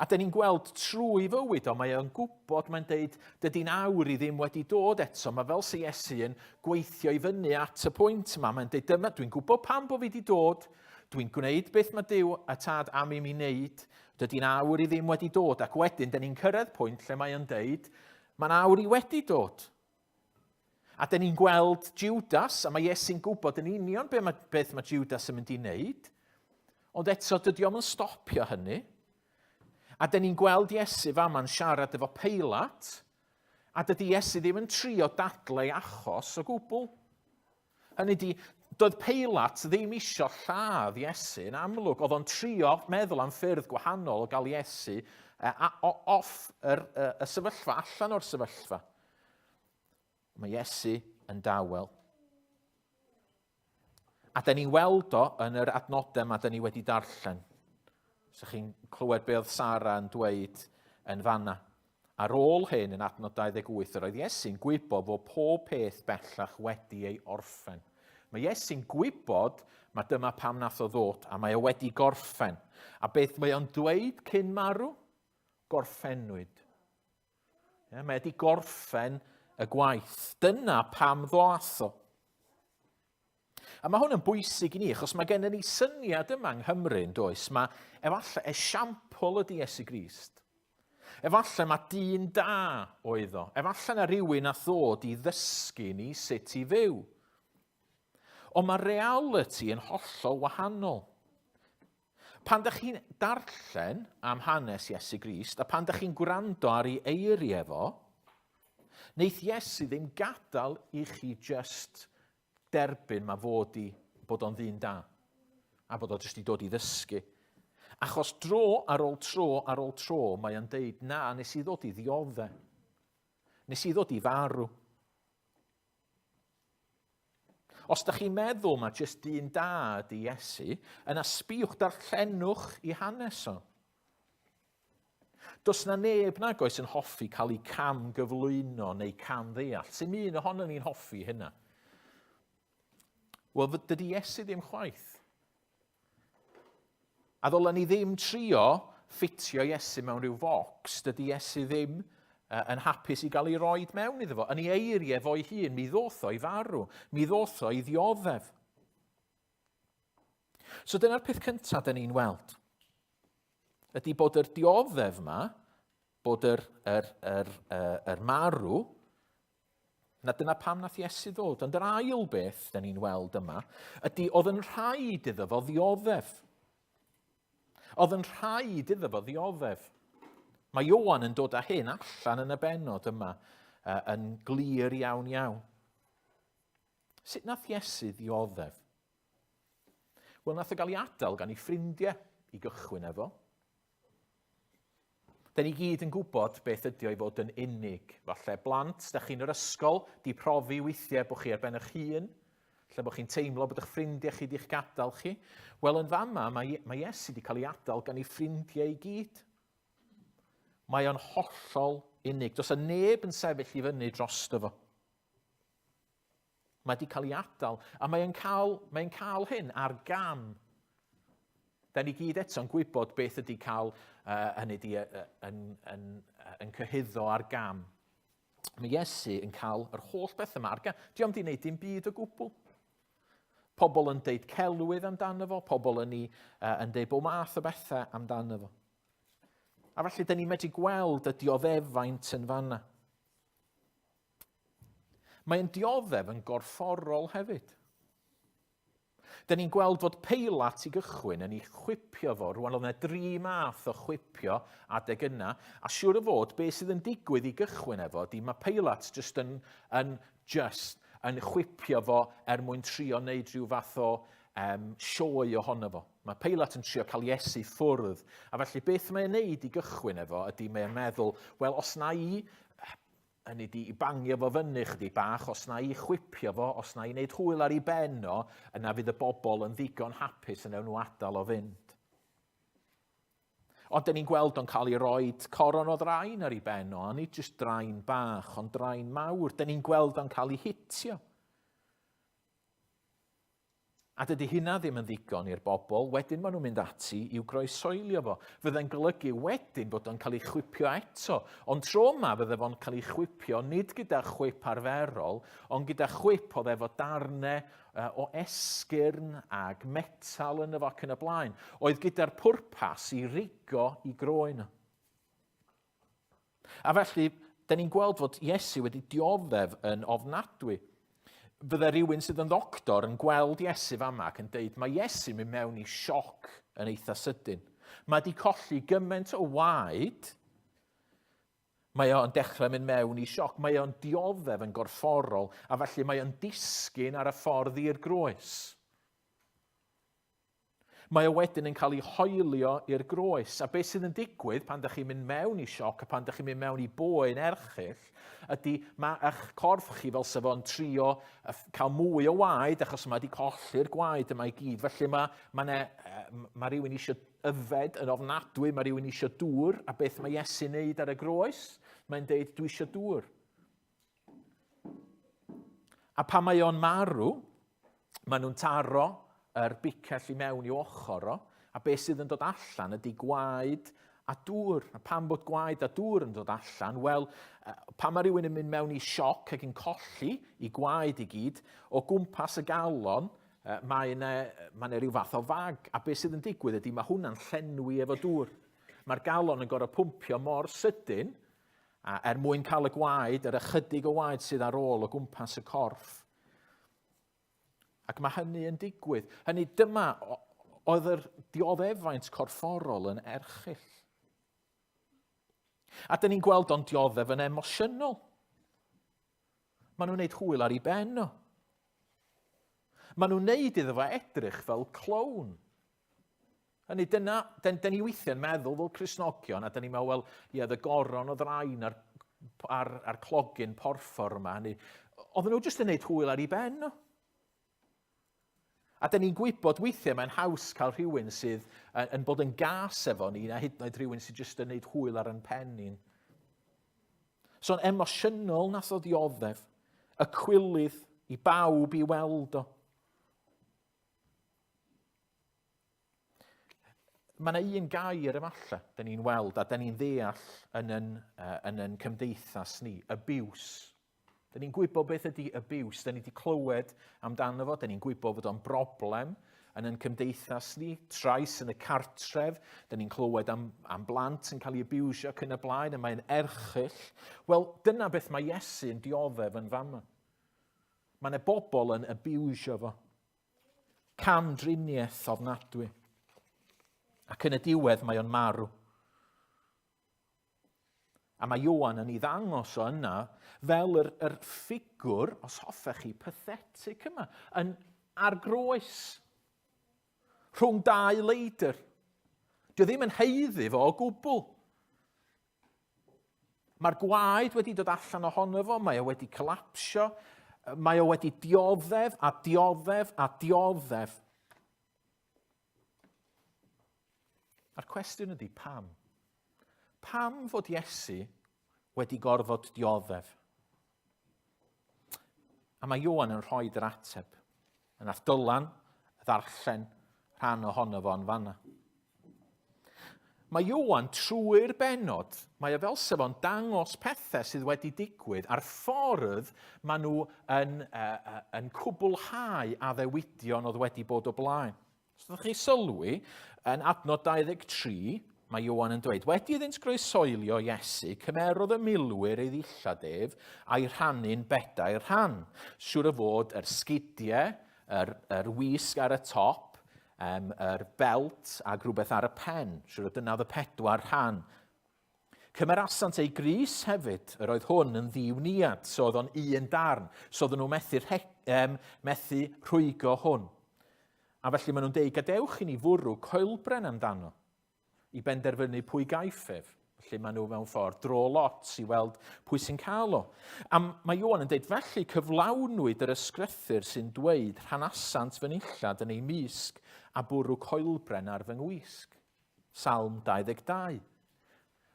A dyn ni'n gweld trwy fywyd o, mae o'n gwybod, mae'n deud, dydy'n awr i ddim wedi dod eto. Mae fel se Iesu yn gweithio i fyny at y pwynt yma. Mae'n deud, dyma, dwi'n gwybod pam bod fi wedi dod, dwi'n gwneud beth mae Duw a tad am i mi wneud, dydy'n awr i ddim wedi dod. Ac wedyn, dyn ni'n cyrraedd pwynt lle mae'n deud, mae'n awr i wedi dod. A dyn ni'n gweld Judas, a mae Iesu'n gwybod yn union beth mae Judas yn mynd i wneud, ond eto dydy o'n stopio hynny. A dyn ni'n gweld Iesu fama'n siarad efo Peilat, a dydy Iesu ddim yn trio dadlau achos o gwbl. Hynny di, doedd Peilat ddim isio lladd Iesu yn amlwg, oedd o'n trio meddwl am ffyrdd gwahanol o gael Iesu off y sefyllfa, allan o'r sefyllfa. Mae Iesu yn dawel. A dyn ni'n weld o yn yr adnodau mae dyn ni wedi darllen. So chi'n clywed be oedd Sara yn dweud yn fanna. Ar ôl hyn yn adnod 28, yr oedd Iesu'n gwybod fod pob peth bellach wedi ei orffen. Mae Iesu'n gwybod mae dyma pam nath o ddod, a mae o wedi gorffen. A beth mae o'n dweud cyn marw? Gorffennwyd. Mae wedi gorffen y gwaith. Dyna pam ddoath o. A mae hwn yn bwysig i ni, achos mae gennym ni syniad yma yng Nghymru yn does. Mae efallai esiampl ydi Iesu Grist. Efallai mae dyn da oedd o. Efallai na rhywun a ddod i ddysgu ni sut i fyw. Ond mae reality yn hollol wahanol. Pan ydych chi'n darllen am hanes Iesu Grist, a pan ydych chi'n gwrando ar ei eiriau fo, wneith Iesu ddim gadael i chi just derbyn mae bod o'n ddyn da, a bod o'n jyst i dod i ddysgu. Achos dro ar ôl tro, mae o'n deud, na, nes i ddod i ddioddau. Nes i ddod i farw. Os ydych chi'n meddwl mae jyst dyn da ydi Iesu, yna sbiwch darllenwch i hanes o. Does na neb nag oes yn hoffi cael ei cam gyflwyno neu cam ddeall. Sy'n un ohono ni'n hoffi hynna? Wel, dydy Iesu ddim chwaith. A ddolen ni ddim trio ffitio Iesu mewn rhyw focs, dydy Iesu ddim yn hapus i gael ei roed mewn iddo fo. Yn ei eiriau fo'i hun, mi ddoth o i farw, mi ddoth o i ddioddef. So dyna'r peth cyntaf dyn ni'n weld. Ydy bod yr dioddef yma, bod yr marw, na dyna pam nath Iesu ddod. Ond yr ail beth dyn ni'n weld yma, ydy oedd yn rhaid iddo fo ddioddef. Oedd yn rhaid iddo fo ddioddef. Mae Ioan yn dod â hyn allan yn y benod yma yn glir iawn iawn. Sut nath Iesu ddioddef? Wel, nath o gael ei adael gan ei ffrindiau i gychwyn efo. Da ni gyd yn gwybod beth ydy o i fod yn unig. Falle blant, da chi'n yr ysgol, di profi weithiau bod chi ar ben eich hun, lle bod chi'n teimlo bod eich ffrindiau chi di'ch gadael chi. Wel, yn fama, mae Iesu wedi cael ei adael gan ei ffrindiau i gyd. Mae o'n hollol unig. Does y neb yn sefyll i fyny drosto fo. Mae wedi cael ei adael, a mae'n cael hyn ar gam. Da ni gyd eto'n gwybod beth ydy cael yn cyhyddo ar gam. Mae Iesu yn cael yr holl beth yma ar gam. Diolch am di wneud dim byd o gwbl. Pobl yn deud celwydd amdano fo, pobl yn deud bod math o bethau amdano fo. A felly, da ni'n medru gweld y dioddefaint yn fanna. Mae'n dioddef yn gorfforol hefyd. Da ni'n gweld fod Peilat i gychwyn yn ei chwipio fo. Rwan oedd yna 3 math o chwipio adeg yna. A siŵr o fod, beth sydd yn digwydd i gychwyn efo, di mae Peilat just yn chwipio fo mwyn trio wneud rhyw fath o sioe ohono fo. Mae Peilat yn trio cael Iesu ffwrdd. A felly beth mae'n wneud i gychwyn efo ydy mae'n meddwl, wel, os na i i bangio fo fyny chydig bach, os na i chwipio fo, os na i wneud hwyl ar ei ben o, yna fydd y bobl yn ddigon hapus yn ewn nhw adael o fynd. Ond dyn ni'n gweld o'n cael ei roed coron o ddrain ar ei ben o, a nid jyst drain bach, ond drain mawr. Dyn ni'n gweld o'n cael ei hitio. A dydy hynna ddim yn ddigon i'r bobl, wedyn maen nhw'n mynd ati i'w groesoelio fo. Fydde'n golygu wedyn bod o'n cael ei chwipio eto. Ond tro yma fydde fo'n cael ei chwipio nid gyda chwip arferol, ond gyda chwip oedd efo darnau o esgyrn ag metal yn y foc yn y blaen. Oedd gyda'r pwrpas i rigo i groen. A felly, da ni'n gweld fod Iesu wedi dioddef yn ofnadwy. Fydde rhywun sydd yn ddoctor yn gweld Iesu fama ac yn deud, mae Iesu mynd mewn i sioc yn eitha sydyn. Mae wedi colli gymaint o waed, mae o'n dechrau mynd mewn i sioc, mae o'n dioddef yn gorfforol, a felly mae o'n disgyn ar y ffordd i'r groes. Mae o wedyn yn cael ei hoelio i'r groes. A beth sydd yn digwydd pan ydych chi'n mynd mewn i sioc a pan ydych chi'n mynd mewn i boen erchyll, ydy mae eich corff chi fel sef o'n trio cael mwy o waed achos mae wedi colli'r gwaed yma i gyd. Felly mae rhywun eisiau yfed yn ofnadwy, mae rhywun eisiau dŵr, a beth mae Iesu'n neud ar y groes? Mae'n deud, dwi eisiau dŵr. A pan mae o'n marw, maen nhw'n taro yr bicell i mewn i ochr o, a beth sydd yn dod allan ydy gwaed a dŵr. A pan bod gwaed a dŵr yn dod allan, wel, pan mae rhywun yn mynd mewn i sioc ac yn colli i gwaed i gyd, o gwmpas y galon, mae yna rhyw fath o fag. A beth sydd yn digwydd ydy mae hwnna'n llenwi efo dŵr. Mae'r galon yn gorfod pwmpio mor sydyn, mwyn cael y gwaed, yr ychydig o waed sydd ar ôl o gwmpas y corff. Ac mae hynny yn digwydd. Hynny dyma oedd yr dioddefaint corfforol yn erchyll. A dyn ni'n gweld o'n dioddef yn emosiynol. Maen nhw'n neud hwyl ar ei ben o. Maen nhw'n neud iddo fo edrych fel clown. Hynny dyna, dyn ni weithiau'n meddwl fel Cristnogion, a dyn ni'n meddwl, wel, ie, y goron o ddrain ar clogyn porffor yma. Oedden nhw jyst yn neud hwyl ar ei ben o. A dyn ni'n gwybod weithiau mae'n haws cael rhywun sydd yn bod yn gas efo ni, na hyd yn oed rhywun sydd jyst yn gwneud hwyl ar yn pen ni'n. So'n emosiynol nath o ddioddef, y cwilydd i bawb i weld o. Mae yna un gair efallai, dyn ni'n weld, a dyn ni'n ddeall yn yn cymdeithas ni, abuse. Dyn ni'n gwybod beth ydy abuse, dyn ni wedi clywed amdano fo, dyn ni'n gwybod fod o'n broblem yn yn cymdeithas ni, trais yn y cartref, dyn ni'n clywed am blant yn cael ei abusio ac yn y blaen, a mae'n erchyll. Wel, dyna beth mae Iesu yn dioddef yn fama. Mae yna bobl yn abusio fo. Camdriniaeth ofnadwy. Ac yn y diwedd mae o'n marw. A mae Ioan yn ei ddangos o yna fel yr ffigwr, os hoffech chi, pathetic yma, yn argroes rhwng dau leidr. Dio ddim yn heiddi fo o gwbl. Mae'r gwaed wedi dod allan ohono fo, mae o wedi colapsio, mae o wedi dioddef a dioddef a dioddef. A'r cwestiwn ydy pam? Pam fod Iesu wedi gorfod dioddef? A mae Ioan yn rhoi yr ateb. Yn ath Dylan ddarllen rhan ohono fo'n fanna. Mae Ioan trwy'r benod, mae o fel sef o'n dangos pethau sydd wedi digwydd a'r ffordd maen nhw yn cwblhau addewidion oedd wedi bod o blaen. Os ydych chi sylwi, yn adnod 23, mae Ioan yn dweud, wedi iddynt groesoelio Iesu, cymerodd y milwyr ei ddilladef a'i rhannu'n bedair rhan. Siŵr o fod yr sgidiau, yr wisg ar y top, yr belt a rhywbeth ar y pen. Siŵr o dyna oedd y 4 rhan. Cymerasant ei grys hefyd, yr oedd hwn yn ddiwniad, so oedd o'n un darn, so oedd nhw methu rhwygo hwn. A felly maen nhw'n deud, gadewch i ni fwrw coelbren amdano, i benderfynu pwy gaifef. Felly maen nhw mewn ffordd dro lot i weld pwy sy'n cael o. A mae Ioan yn deud, felly cyflawnwyd yr ysgrythyr sy'n dweud rhanasant fy nillad yn ei misg a bwrw coelbren ar fy ngwisg. Salm 22.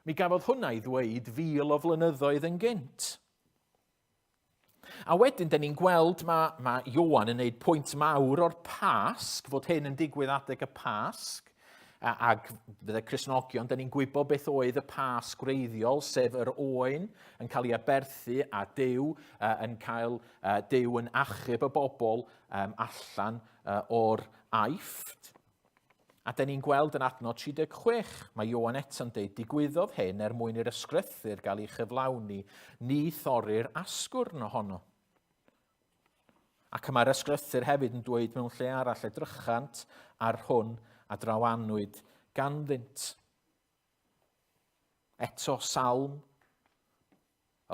Mi gafodd hwnna i ddweud 1000 o flynyddoedd yn gynt. A wedyn, da ni'n gweld mae Ioan yn gwneud pwynt mawr o'r Pasg, fod hyn yn digwydd adeg y Pasg, ac fydde Cristnogion, da ni'n gwybod beth oedd y Pasg gwreiddiol, sef yr oen yn cael ei aberthu a Duw yn cael Duw yn achub y bobl allan o'r aifft. A da ni'n gweld yn adnod 36, mae Ioan eto'n deud, digwyddodd hyn mwyn i'r ysgrythyr gael ei chyflawni, ni thorri'r asgwrn ohono. Ac mae'r ysgrythyr hefyd yn dweud mewn lle arall edrychant ar hwn a drawanwyd ganddynt. Eto salm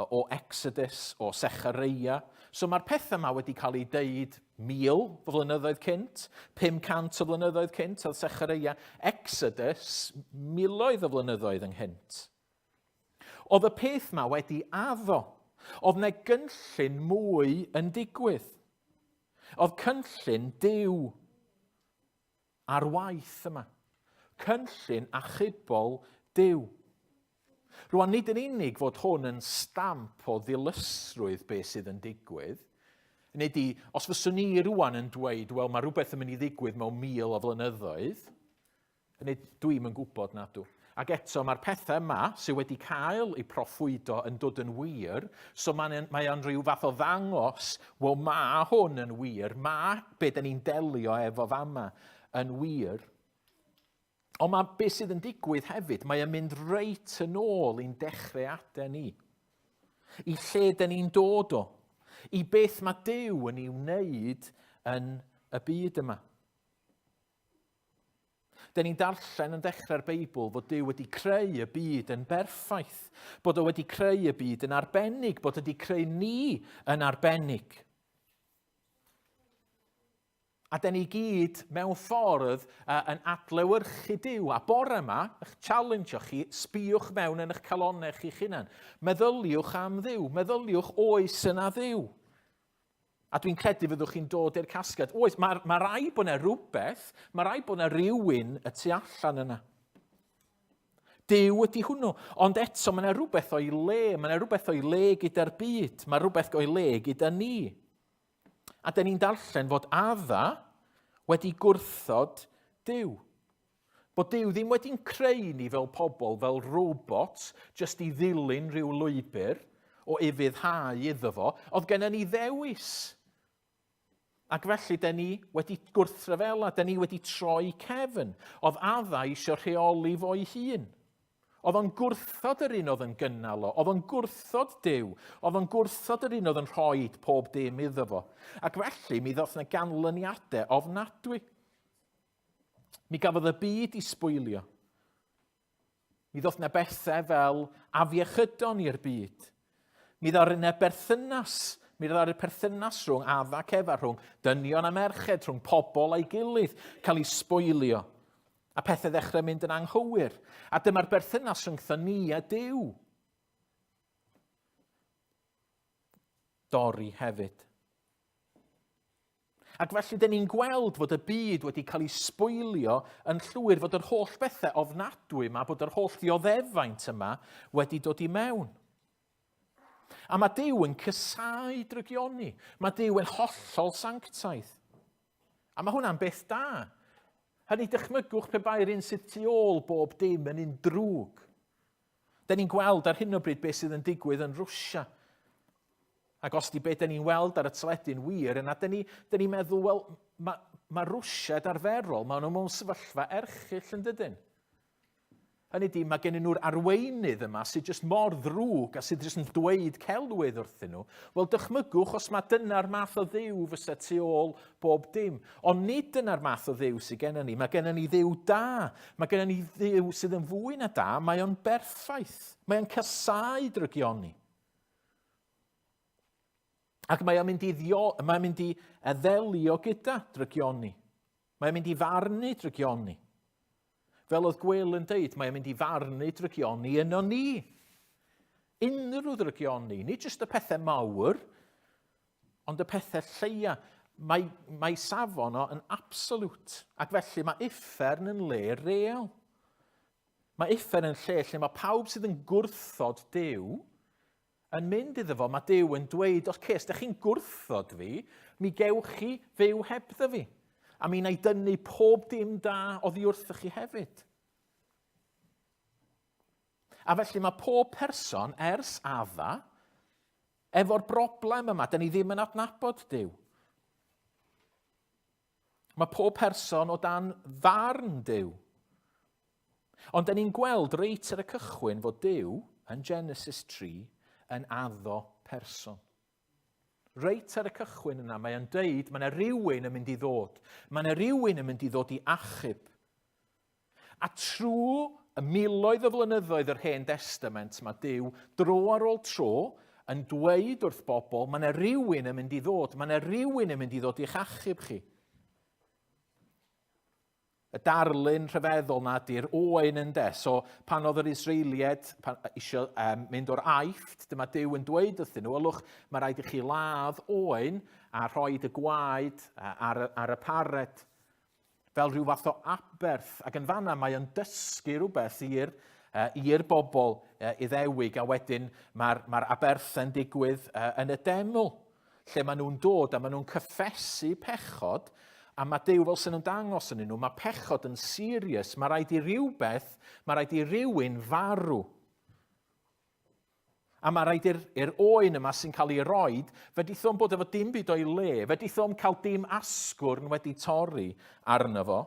o Exodus, o Secharia. So mae'r pethau yma wedi cael ei deud 1000 o flynyddoedd cynt, 500 o flynyddoedd cynt, oedd Secharia. Exodus, miloedd o flynyddoedd ynghynt. Oedd y peth yma wedi addo. Oedd yna gynllun mwy yn digwydd. Oedd cynllun Duw ar waith yma. Cynllun achubol Duw. Rwan, nid yn unig fod hwn yn stamp o ddilysrwydd beth sydd yn digwydd. Nid i, os fyswn ni rwan yn dweud, wel, mae rhywbeth yn mynd i ddigwydd mewn 1000 o flynyddoedd, nid dwi'n yn gwybod nad ydw. Ac eto, mae'r pethau yma sydd wedi cael eu proffwydo yn dod yn wir, so mae o'n rhyw fath o ddangos, wel, mae hwn yn wir, mae beth ni'n delio efo fama yn wir. Ond mae beth sydd yn digwydd hefyd, mae yn mynd reit yn ôl i'n dechreuadau ni. I lle dyn ni'n dod o. I beth mae Duw yn ei wneud yn y byd yma. Dyn ni'n darllen yn dechrau'r Beibl fod Duw wedi creu y byd yn berffaith, bod o wedi creu y byd yn arbennig, bod o wedi creu ni yn arbennig. A dyn ni gyd mewn ffordd yn adlewyrchu Duw. A bore yma, eich challenge chi, sbiwch mewn yn eich calonnau chi'ch hunan. Meddyliwch am Dduw, meddyliwch oes yna Dduw. A dwi'n credu fyddwch chi'n dod i'r casgad. Oes, mae rai bod yna rhywbeth, mae rai bod yna rhywun y tu allan yna. Duw ydy hwnnw. Ond eto, mae yna rhywbeth o'i le, mae yna rhywbeth o'i le gyda'r byd, mae rhywbeth o'i le gyda ni. A dyn ni'n darllen fod adda wedi gwrthod Duw. Bod Duw ddim wedi'n creu ni fel pobl, fel robots, jyst i ddilyn rhyw lwybr o ufuddhau iddo fo, oedd gennym ni ddewis. Ac felly, dyn ni wedi gwrthryfela, dyn ni wedi troi cefn. Oedd adda eisiau rheoli fo'i hun. Oedd o'n gwrthod yr un oedd yn gynnal o. Oedd o'n gwrthod Duw. Oedd o'n gwrthod yr un oedd yn rhoi pob dim iddo fo. Ac felly, mi ddoth yna ganlyniadau ofnadwy. Mi gafodd y byd i sbwylio. Mi ddoth yna bethau fel afiechydon i'r byd. Mi ddoth yna berthynas. Mi ddoth yna perthynas rhwng adda ac efa, rhwng dynion a merched, rhwng pobl a'i gilydd, cael ei sbwylio. A pethau ddechrau mynd yn anghywir. A dyma'r berthynas rhwngtho ni a Duw. Dorri hefyd. Ac felly, dyn ni'n gweld fod y byd wedi cael ei sbwylio yn llwyr, fod yr holl bethau ofnadwy yma, bod yr holl ddioddefaint yma wedi dod i mewn. A mae Duw yn cysau drygioni. Mae Duw yn hollol sanctaidd. A mae hwnna'n beth da. Hynny dychmygwch pe bai'r un sydd tu ôl bob dim yn un drwg. Da ni'n gweld ar hyn o bryd beth sydd yn digwydd yn Rwsia. Ac os di beth da ni'n weld ar y teledu'n wir, yna da ni'n meddwl, wel, mae Rwsia arferol, mae nhw mewn sefyllfa erchyll yn dydyn. Hynny di, mae gen nhw'r arweinydd yma sydd jyst mor ddrwg a sydd jyst yn dweud celwydd wrthyn nhw. Wel, dychmygwch os mae dyna'r math o dduw fysa tu ôl bob dim. Ond nid dyna'r math o dduw sydd gen ni. Mae gen ni dduw da. Mae gen ni dduw sydd yn fwy na da. Mae o'n berffaith. Mae o'n cysau drygioni. Ac mae o'n mynd i ddelio gyda drygioni. Mae o'n mynd i farnu drygioni. Fel oedd Gwyl yn deud, mae'n mynd i farnu drygioni yno ni. Unrhyw drygioni, nid jyst y pethau mawr, ond y pethau lleia. Mae safon o yn absolute. Ac felly mae uffern yn le real. Mae uffern yn lle lle mae pawb sydd yn gwrthod Duw yn mynd iddo fo, mae Duw yn dweud, os ydych chi'n gwrthod fi, mi gewch chi fyw hebddo fi. A mi wna i dynnu pob dim da oddi wrthych chi hefyd. A felly mae pob person ers adda efo'r broblem yma, da ni ddim yn adnabod Duw. Mae pob person o dan farn Duw. Ond da ni'n gweld reit ar y cychwyn fod Duw yn Genesis 3 yn addo person. Reit ar y cychwyn yna, mae o'n deud, mae yna rhywun yn mynd i ddod. Mae yna rhywun yn mynd i ddod i achub. A trwy y miloedd o flynyddoedd yr Hen Testament, mae Duw dro ar ôl tro yn dweud wrth bobl, mae yna rhywun yn mynd i ddod. Mae yna rhywun yn mynd i ddod i'ch achub chi. Y darlun rhyfeddol na di'r oen yn de. So pan oedd yr Israeliad eisiau mynd o'r Aifft, dyma Duw yn dweud wrthyn nhw, ylwch, mae rhaid i chi ladd oen a rhoi y gwaed ar y pared fel rhyw fath o aberth. Ac yn fanna mae o'n dysgu rhywbeth i'r bobl Iddewig, a wedyn mae'r aberth yn digwydd yn y deml, lle maen nhw'n dod a maen nhw'n cyffesu pechod. A mae Duw fel sy'n nhw'n dangos yn nhw, mae pechod yn serious, mae rhaid i rhywun farw. A mae rhaid i'r oen yma sy'n cael ei roed, fe dithom bod efo dim byd o'i le, fe dithom cael dim asgwrn wedi torri arno fo.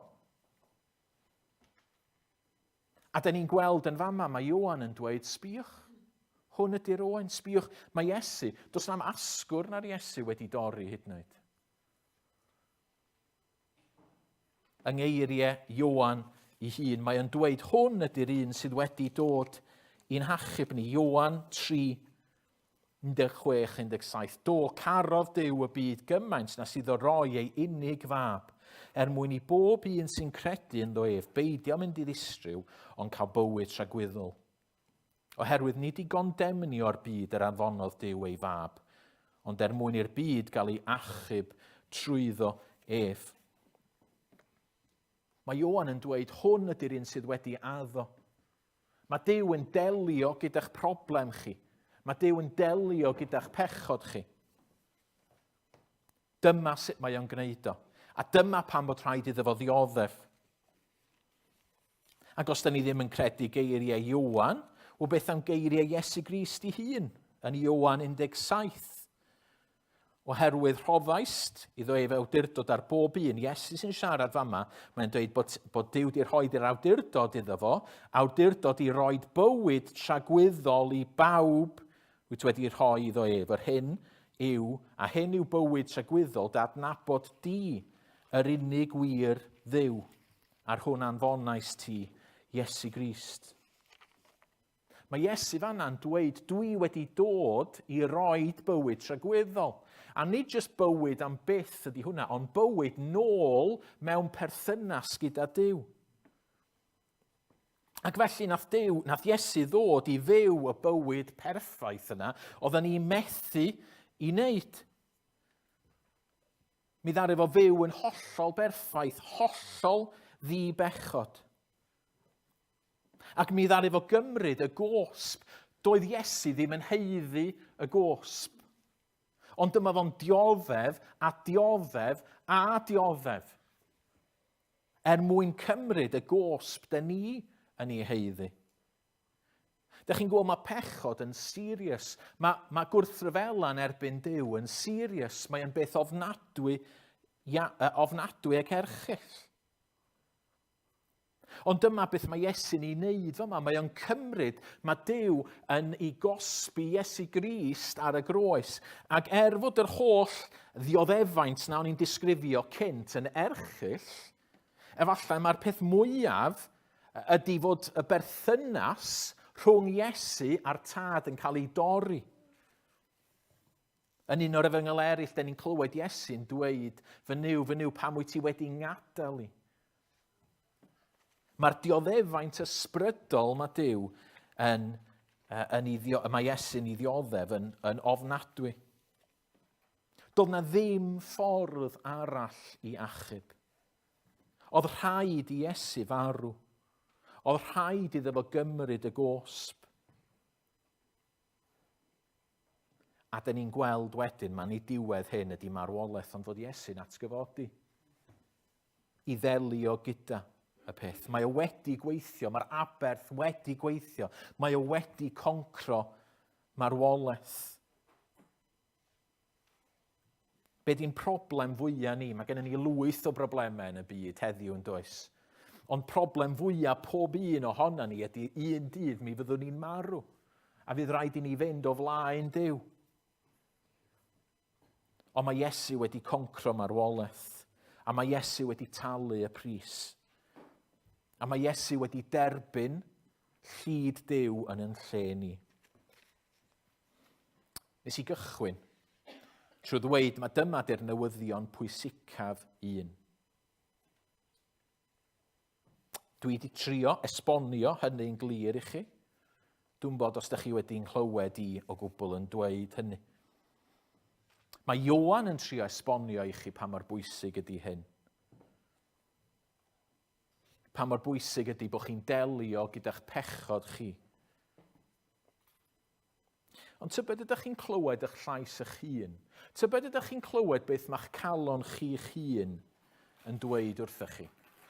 A da ni'n gweld yn fama, mae Ioan yn dweud, sbiwch, hwn ydy'r oen, sbiwch, mae Iesu, does na'm asgwrn ar Iesu wedi dorri hyd yn oed. Yng ngeiriau Ioan ei hun, mae o'n dweud hwn ydy'r un sydd wedi dod i'n hachub ni. Ioan 3, 16-17. Do, carodd Duw y byd gymaint na sydd o roi ei unig fab, mwyn i bob un sy'n credu ynddo ef, beidio mynd i ddistryw, ond cael bywyd rhagwyddol. Oherwydd nid i gondemnio'r byd yr anfonodd Duw ei fab, ond mwyn i'r byd gael ei achub trwyddo ef. Mae Ioan yn dweud, hwn ydy'r un sydd wedi addo. Mae Duw yn delio gyda'ch problem chi. Mae Duw yn delio gyda'ch pechod chi. Dyma sut mae o'n gwneud o. A dyma pan bod rhaid iddo fo ddioddef. Ac os da ni ddim yn credu geiriau Ioan, o beth am geiriau Iesu Grist ei hun, yn Ioan 17. Oherwydd rhoddaist, iddo ef awdurdod ar bob un, Iesu sy'n siarad fama, mae'n dweud bod Duw di'r rhoid i'r awdurdod iddo fo, awdurdod i roed bywyd tragwyddol i bawb wyt wedi rhoi iddo ef. Yr hyn yw bywyd tragwyddol dadnabod di, yr unig wir Dduw, ar hwn anfonais ti, Iesu Grist. Mae Iesu fanna'n dweud, dwi wedi dod i roed bywyd tragwyddol. A nid jyst bywyd am byth ydy hwnna, ond bywyd nôl mewn perthynas gyda Duw. Ac felly nath Iesu ddod i fyw y bywyd perffaith yna, oedden ni methu i wneud. Mi ddaru fo fyw yn hollol berffaith, hollol ddibechod. Ac mi ddaru fo gymryd y gosb, doedd Iesu ddim yn heiddi y gosb. Ond dyma fo'n dioddef a dioddef a dioddef. Mwyn cymryd y gosb da ni yn ei heiddi. Dych chi'n gwybod mae pechod yn serious. Mae gwrthryfela'n erbyn Duw yn serious. Mae'n beth ofnadwy ac erchyll. Ond dyma beth mae Iesu'n ei wneud fama. Mae o'n cymryd, mae Duw yn ei gosbi Iesu Grist ar y groes. Ac fod yr holl ddioddefaint na o'n i'n disgrifio cynt yn erchyll, efallai mae'r peth mwyaf ydy fod y berthynas rhwng Iesu a'r tad yn cael ei dorri. Yn un o'r efengyl eraill, da ni'n clywed Iesu'n dweud, fy niw, pam wyt ti wedi ngadael i? Mae'r dioddefaint ysbrydol mae Duw mae Iesu'n ei ddioddef yn ofnadwy. Doedd na ddim ffordd arall i achub. Oedd rhaid i Iesu farw. Oedd rhaid iddo fo gymryd y gosb. A dyn ni'n gweld wedyn, mae'n ei diwedd hyn ydy marwolaeth, ond fod Iesu'n atgyfodi. I ddelio gyda y peth. Mae o wedi gweithio, mae'r aberth wedi gweithio. Mae o wedi concro marwolaeth. Be di'n problem fwyaf ni? Mae gennym ni lwyth o broblemau yn y byd heddiw yn does. Ond problem fwyaf pob un ohona ni ydy un dydd mi fyddwn ni'n marw. A fydd rhaid i ni fynd o flaen Duw. Ond mae Iesu wedi concro marwolaeth. A mae Iesu wedi talu y pris. A mae Iesu wedi derbyn llyd Duw yn ein lle ni. Nes i gychwyn trwy ddweud mae dyma di'r newyddion pwysicaf un. Dwi wedi trio esbonio hynny'n glir i chi. Dwi'n bod os ydych chi wedi'n clywed i o gwbl yn dweud hynny. Mae Ioan yn trio esbonio i chi pa mor bwysig ydy hyn. Pa mor bwysig ydy bod chi'n delio gyda'ch pechod chi. Ond tybed ydych chi'n clywed eich llais eich hun? Tybed ydych chi'n clywed beth ma'ch calon chi'ch hun yn dweud wrthych chi?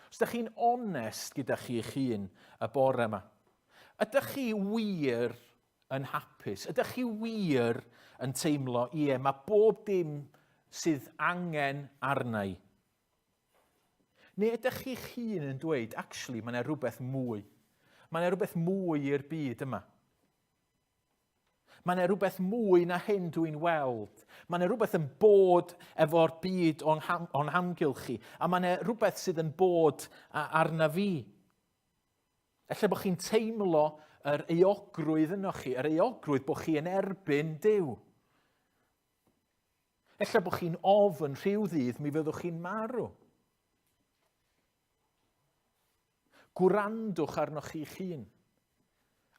Os ydych chi'n onest gyda chi'ch hun y bore yma, ydych chi wir yn hapus? Ydych chi wir yn teimlo, ie, mae bob dim sydd angen arna i? Neu ydych chi'ch hun yn dweud, actually, mae yna rhywbeth mwy. Mae yna rhywbeth mwy i'r byd yma. Mae yna rhywbeth mwy na hyn dwi'n weld. Mae yna rhywbeth yn bod efo'r byd o'n hamgylch chi. A mae yna rhywbeth sydd yn bod arna fi. Ella bod chi'n teimlo yr euogrwydd yno chi, yr euogrwydd bod chi yn erbyn Duw. Ella bod chi'n ofyn rhyw ddydd mi fyddwch chi'n marw. Gwrandwch arnoch chi'ch hun.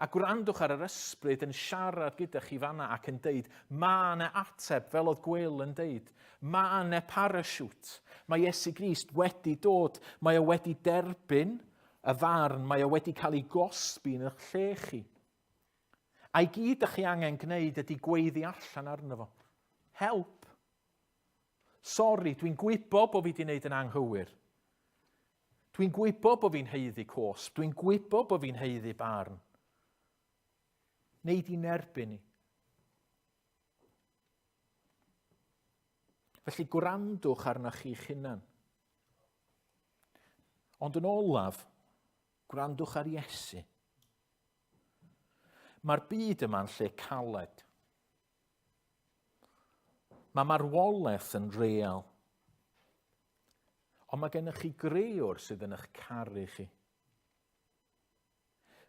A gwrandwch ar yr ysbryd yn siarad gyda chi fanna ac yn deud, mae yna ateb fel oedd Gwyl yn deud. Mae yna parasiwt. Mae Iesu Grist wedi dod. Mae o wedi derbyn y farn. Mae o wedi cael ei gosbi yn eich lle chi. A'i gyd ych chi angen gwneud ydy gweiddi allan arno fo. Help. Sori, dwi'n gwybod bod fi wedi gwneud yn anghywir. Dwi'n gwybod bod fi'n heiddi cosb. Dwi'n gwybod bod fi'n heiddi barn. Neud i'n erbyn ni. Felly gwrandwch arnoch chi'ch hunan. Ond yn olaf, gwrandwch ar Iesu. Mae'r byd yma'n lle caled. Mae marwolaeth yn real. Ond mae gennych chi grewr sydd yn eich caru chi.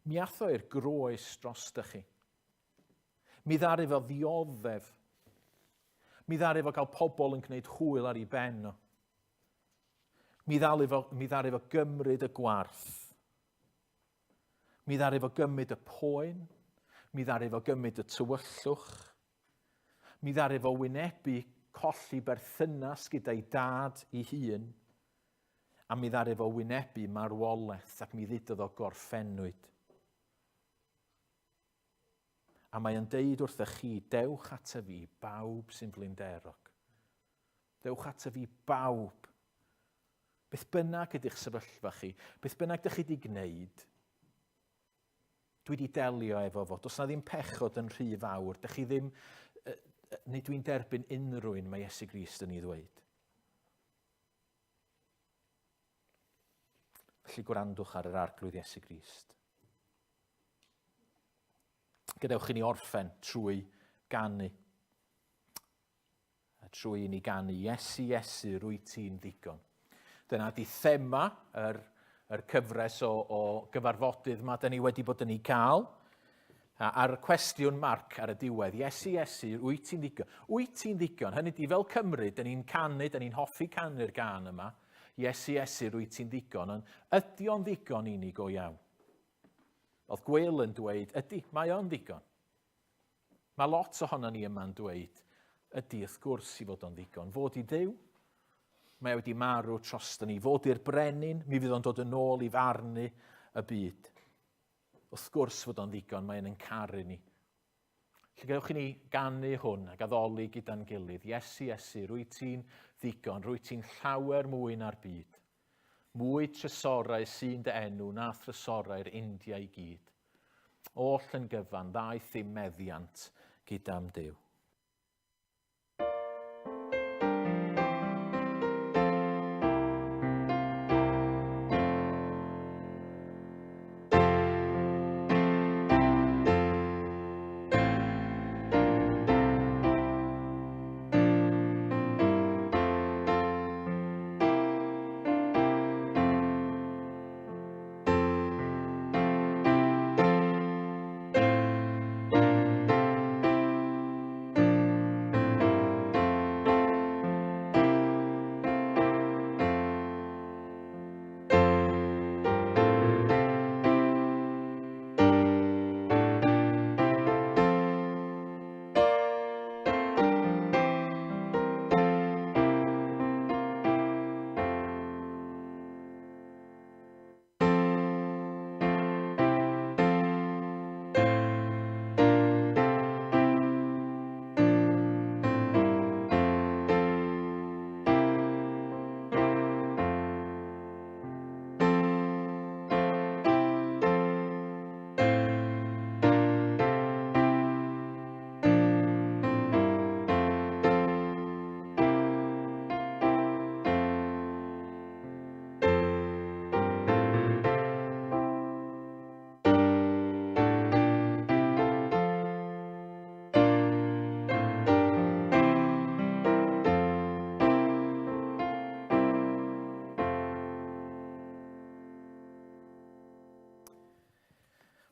Mi atho i'r groes drostych chi. Mi ddaru fo ddioddef. Mi ddaru fo gael pobl yn gwneud hwyl ar ei ben o. Mi ddaru fo gymryd y gwarth. Mi ddaru fo gymryd y poen. Mi ddaru fo gymryd y tywyllwch. Mi ddaru fo wynebu colli berthynas gyda'i dad ei hun. A mi ddaru fo wynebu marwolaeth ac mi ddudodd o gorffennwyd. A mae yn deud wrthych chi, dewch ata fi bawb sy'n blinderog. Dewch ata fi bawb. Beth bynnag ydych sefyllfa chi, beth bynnag ydych chi wedi gwneud, dwi wedi delio efo fo. Does na ddim pechod yn rhy fawr. Dych chi ddim, neu dwi'n derbyn unrhyw un mae Iesu Grist yn ei ddweud. Felly gwrandwch ar yr arglwydd Iesu Grist. Gadewch i ni orffen trwy ganu. Trwy i ni ganu, Iesu, Iesu, rwyt ti'n ddigon. Dyna di thema yr cyfres o gyfarfodydd mae dyn ni wedi bod yn ei cael. A'r cwestiwn marc ar y diwedd, Iesu, Iesu, wyt ti'n ddigon. Wyt ti'n ddigon. Hynny di fel Cymru, dyn ni'n canu, dyn ni'n hoffi canu'r gan yma. Iesu, Iesu, rwyt ti'n ddigon. Ond ydy o'n ddigon i ni go iawn? Oedd Gwyl yn dweud, ydy, mae o'n ddigon. Mae lot ohono ni yma'n dweud, ydy, wrth gwrs i fod o'n ddigon. Fod i Duw, mae wedi marw trosto ni. Fod i'r brenin, mi fydd o'n dod yn ôl i farnu y byd. Wrth gwrs fod o'n ddigon, mae'n yn caru ni. Lle gewch chi ni ganu hwn ac addoli gyda'n gilydd. Iesu, Iesu, rwy ti'n ddigon, rwy ti'n llawer mwy na'r byd. Mwy trysorau sy'n dy enw na thrysorau'r India i gyd. Oll yn gyfan, ddaeth ei meddiant gyda'n Duw.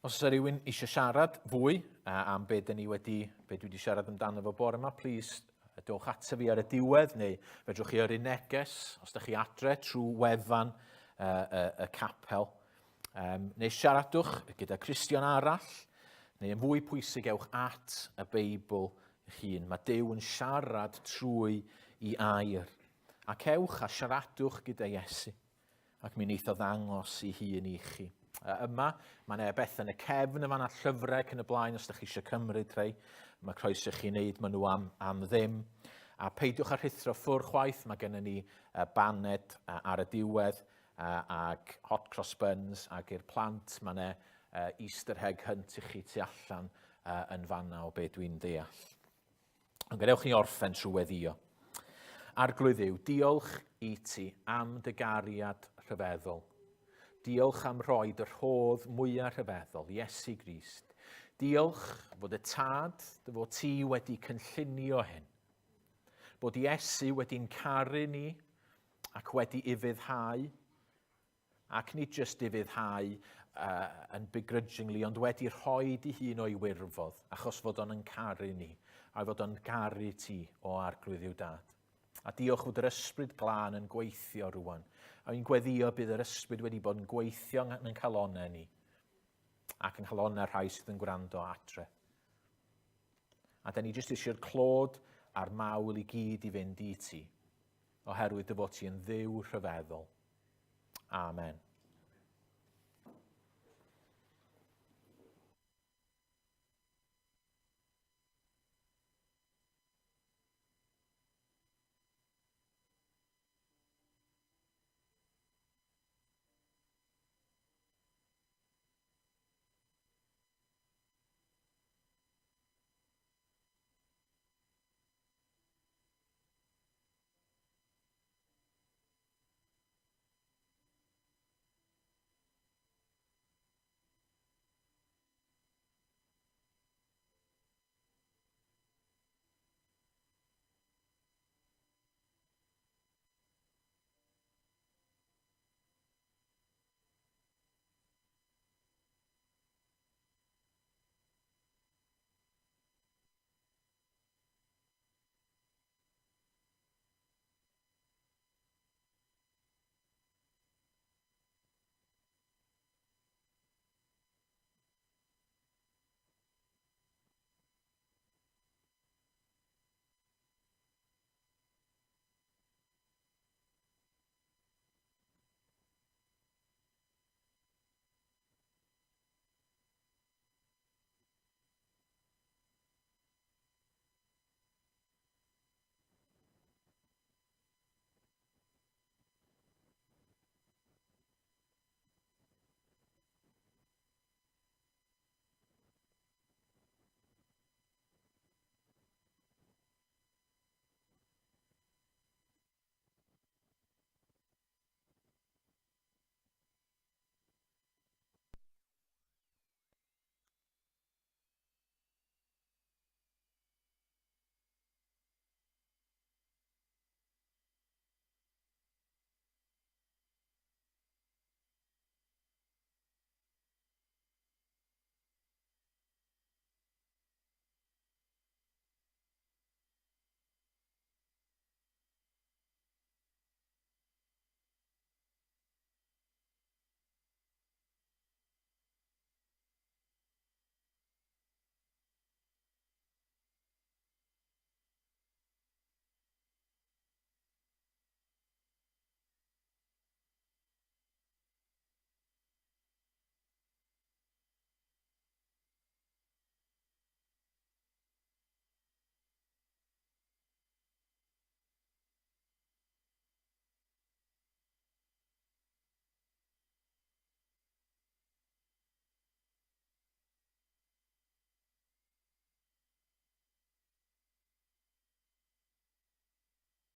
Os oes rhywun eisiau siarad fwy am be dwi wedi siarad amdano fo bore yma, plis dewch ata fi ar y diwedd, neu fedrwch chi yrru neges os ydych chi adre trwy wefan y capel. Neu siaradwch gyda Cristion arall, neu yn fwy pwysig ewch at y Beibl eich hun. Mae Duw yn siarad trwy I air. Ac ewch a siaradwch gyda Iesu, ac mi wneith o ddangos I hun I chi. Yma, mae beth yn y cefn yma na llyfrau yn y blaen os ydych chi eisiau cymryd rhai. Mae croeso chi wneud maen nhw am ddim. A peidiwch a rhithro ffwr chwaith, mae gennym ni baned ar y diwedd ac hot cross buns ac i'r plant. Mae Easter egg hunt I chi tu allan yn fanna o be dwi'n deall. Ond gadewch ni orffen trwy weddio. Arglwydd Dduw, diolch I ti am dy gariad rhyfeddol. Diolch am roi dy rhodd mwyaf rhyfeddol, Iesu Grist. Diolch fod y tad, fod ti wedi cynllunio hyn. Bod Iesu wedi'n caru ni ac wedi ufuddhau, ac nid jyst ufuddhau yn begrudgingly, ond wedi rhoi I hun o'i wirfodd, achos fod o'n caru ni, a fod o'n caru ti o arglwydd Dduw Dad. A diolch fod yr ysbryd glân yn gweithio rwan. A fi'n gweddio bydd yr ysbryd wedi bod yn gweithio yn calonau ni ac yn calonau rhai sydd yn gwrando adre. A da ni jyst eisiau'r clod a'r mawl I gyd I fynd I ti, oherwydd dy fod ti yn Dduw rhyfeddol. Amen.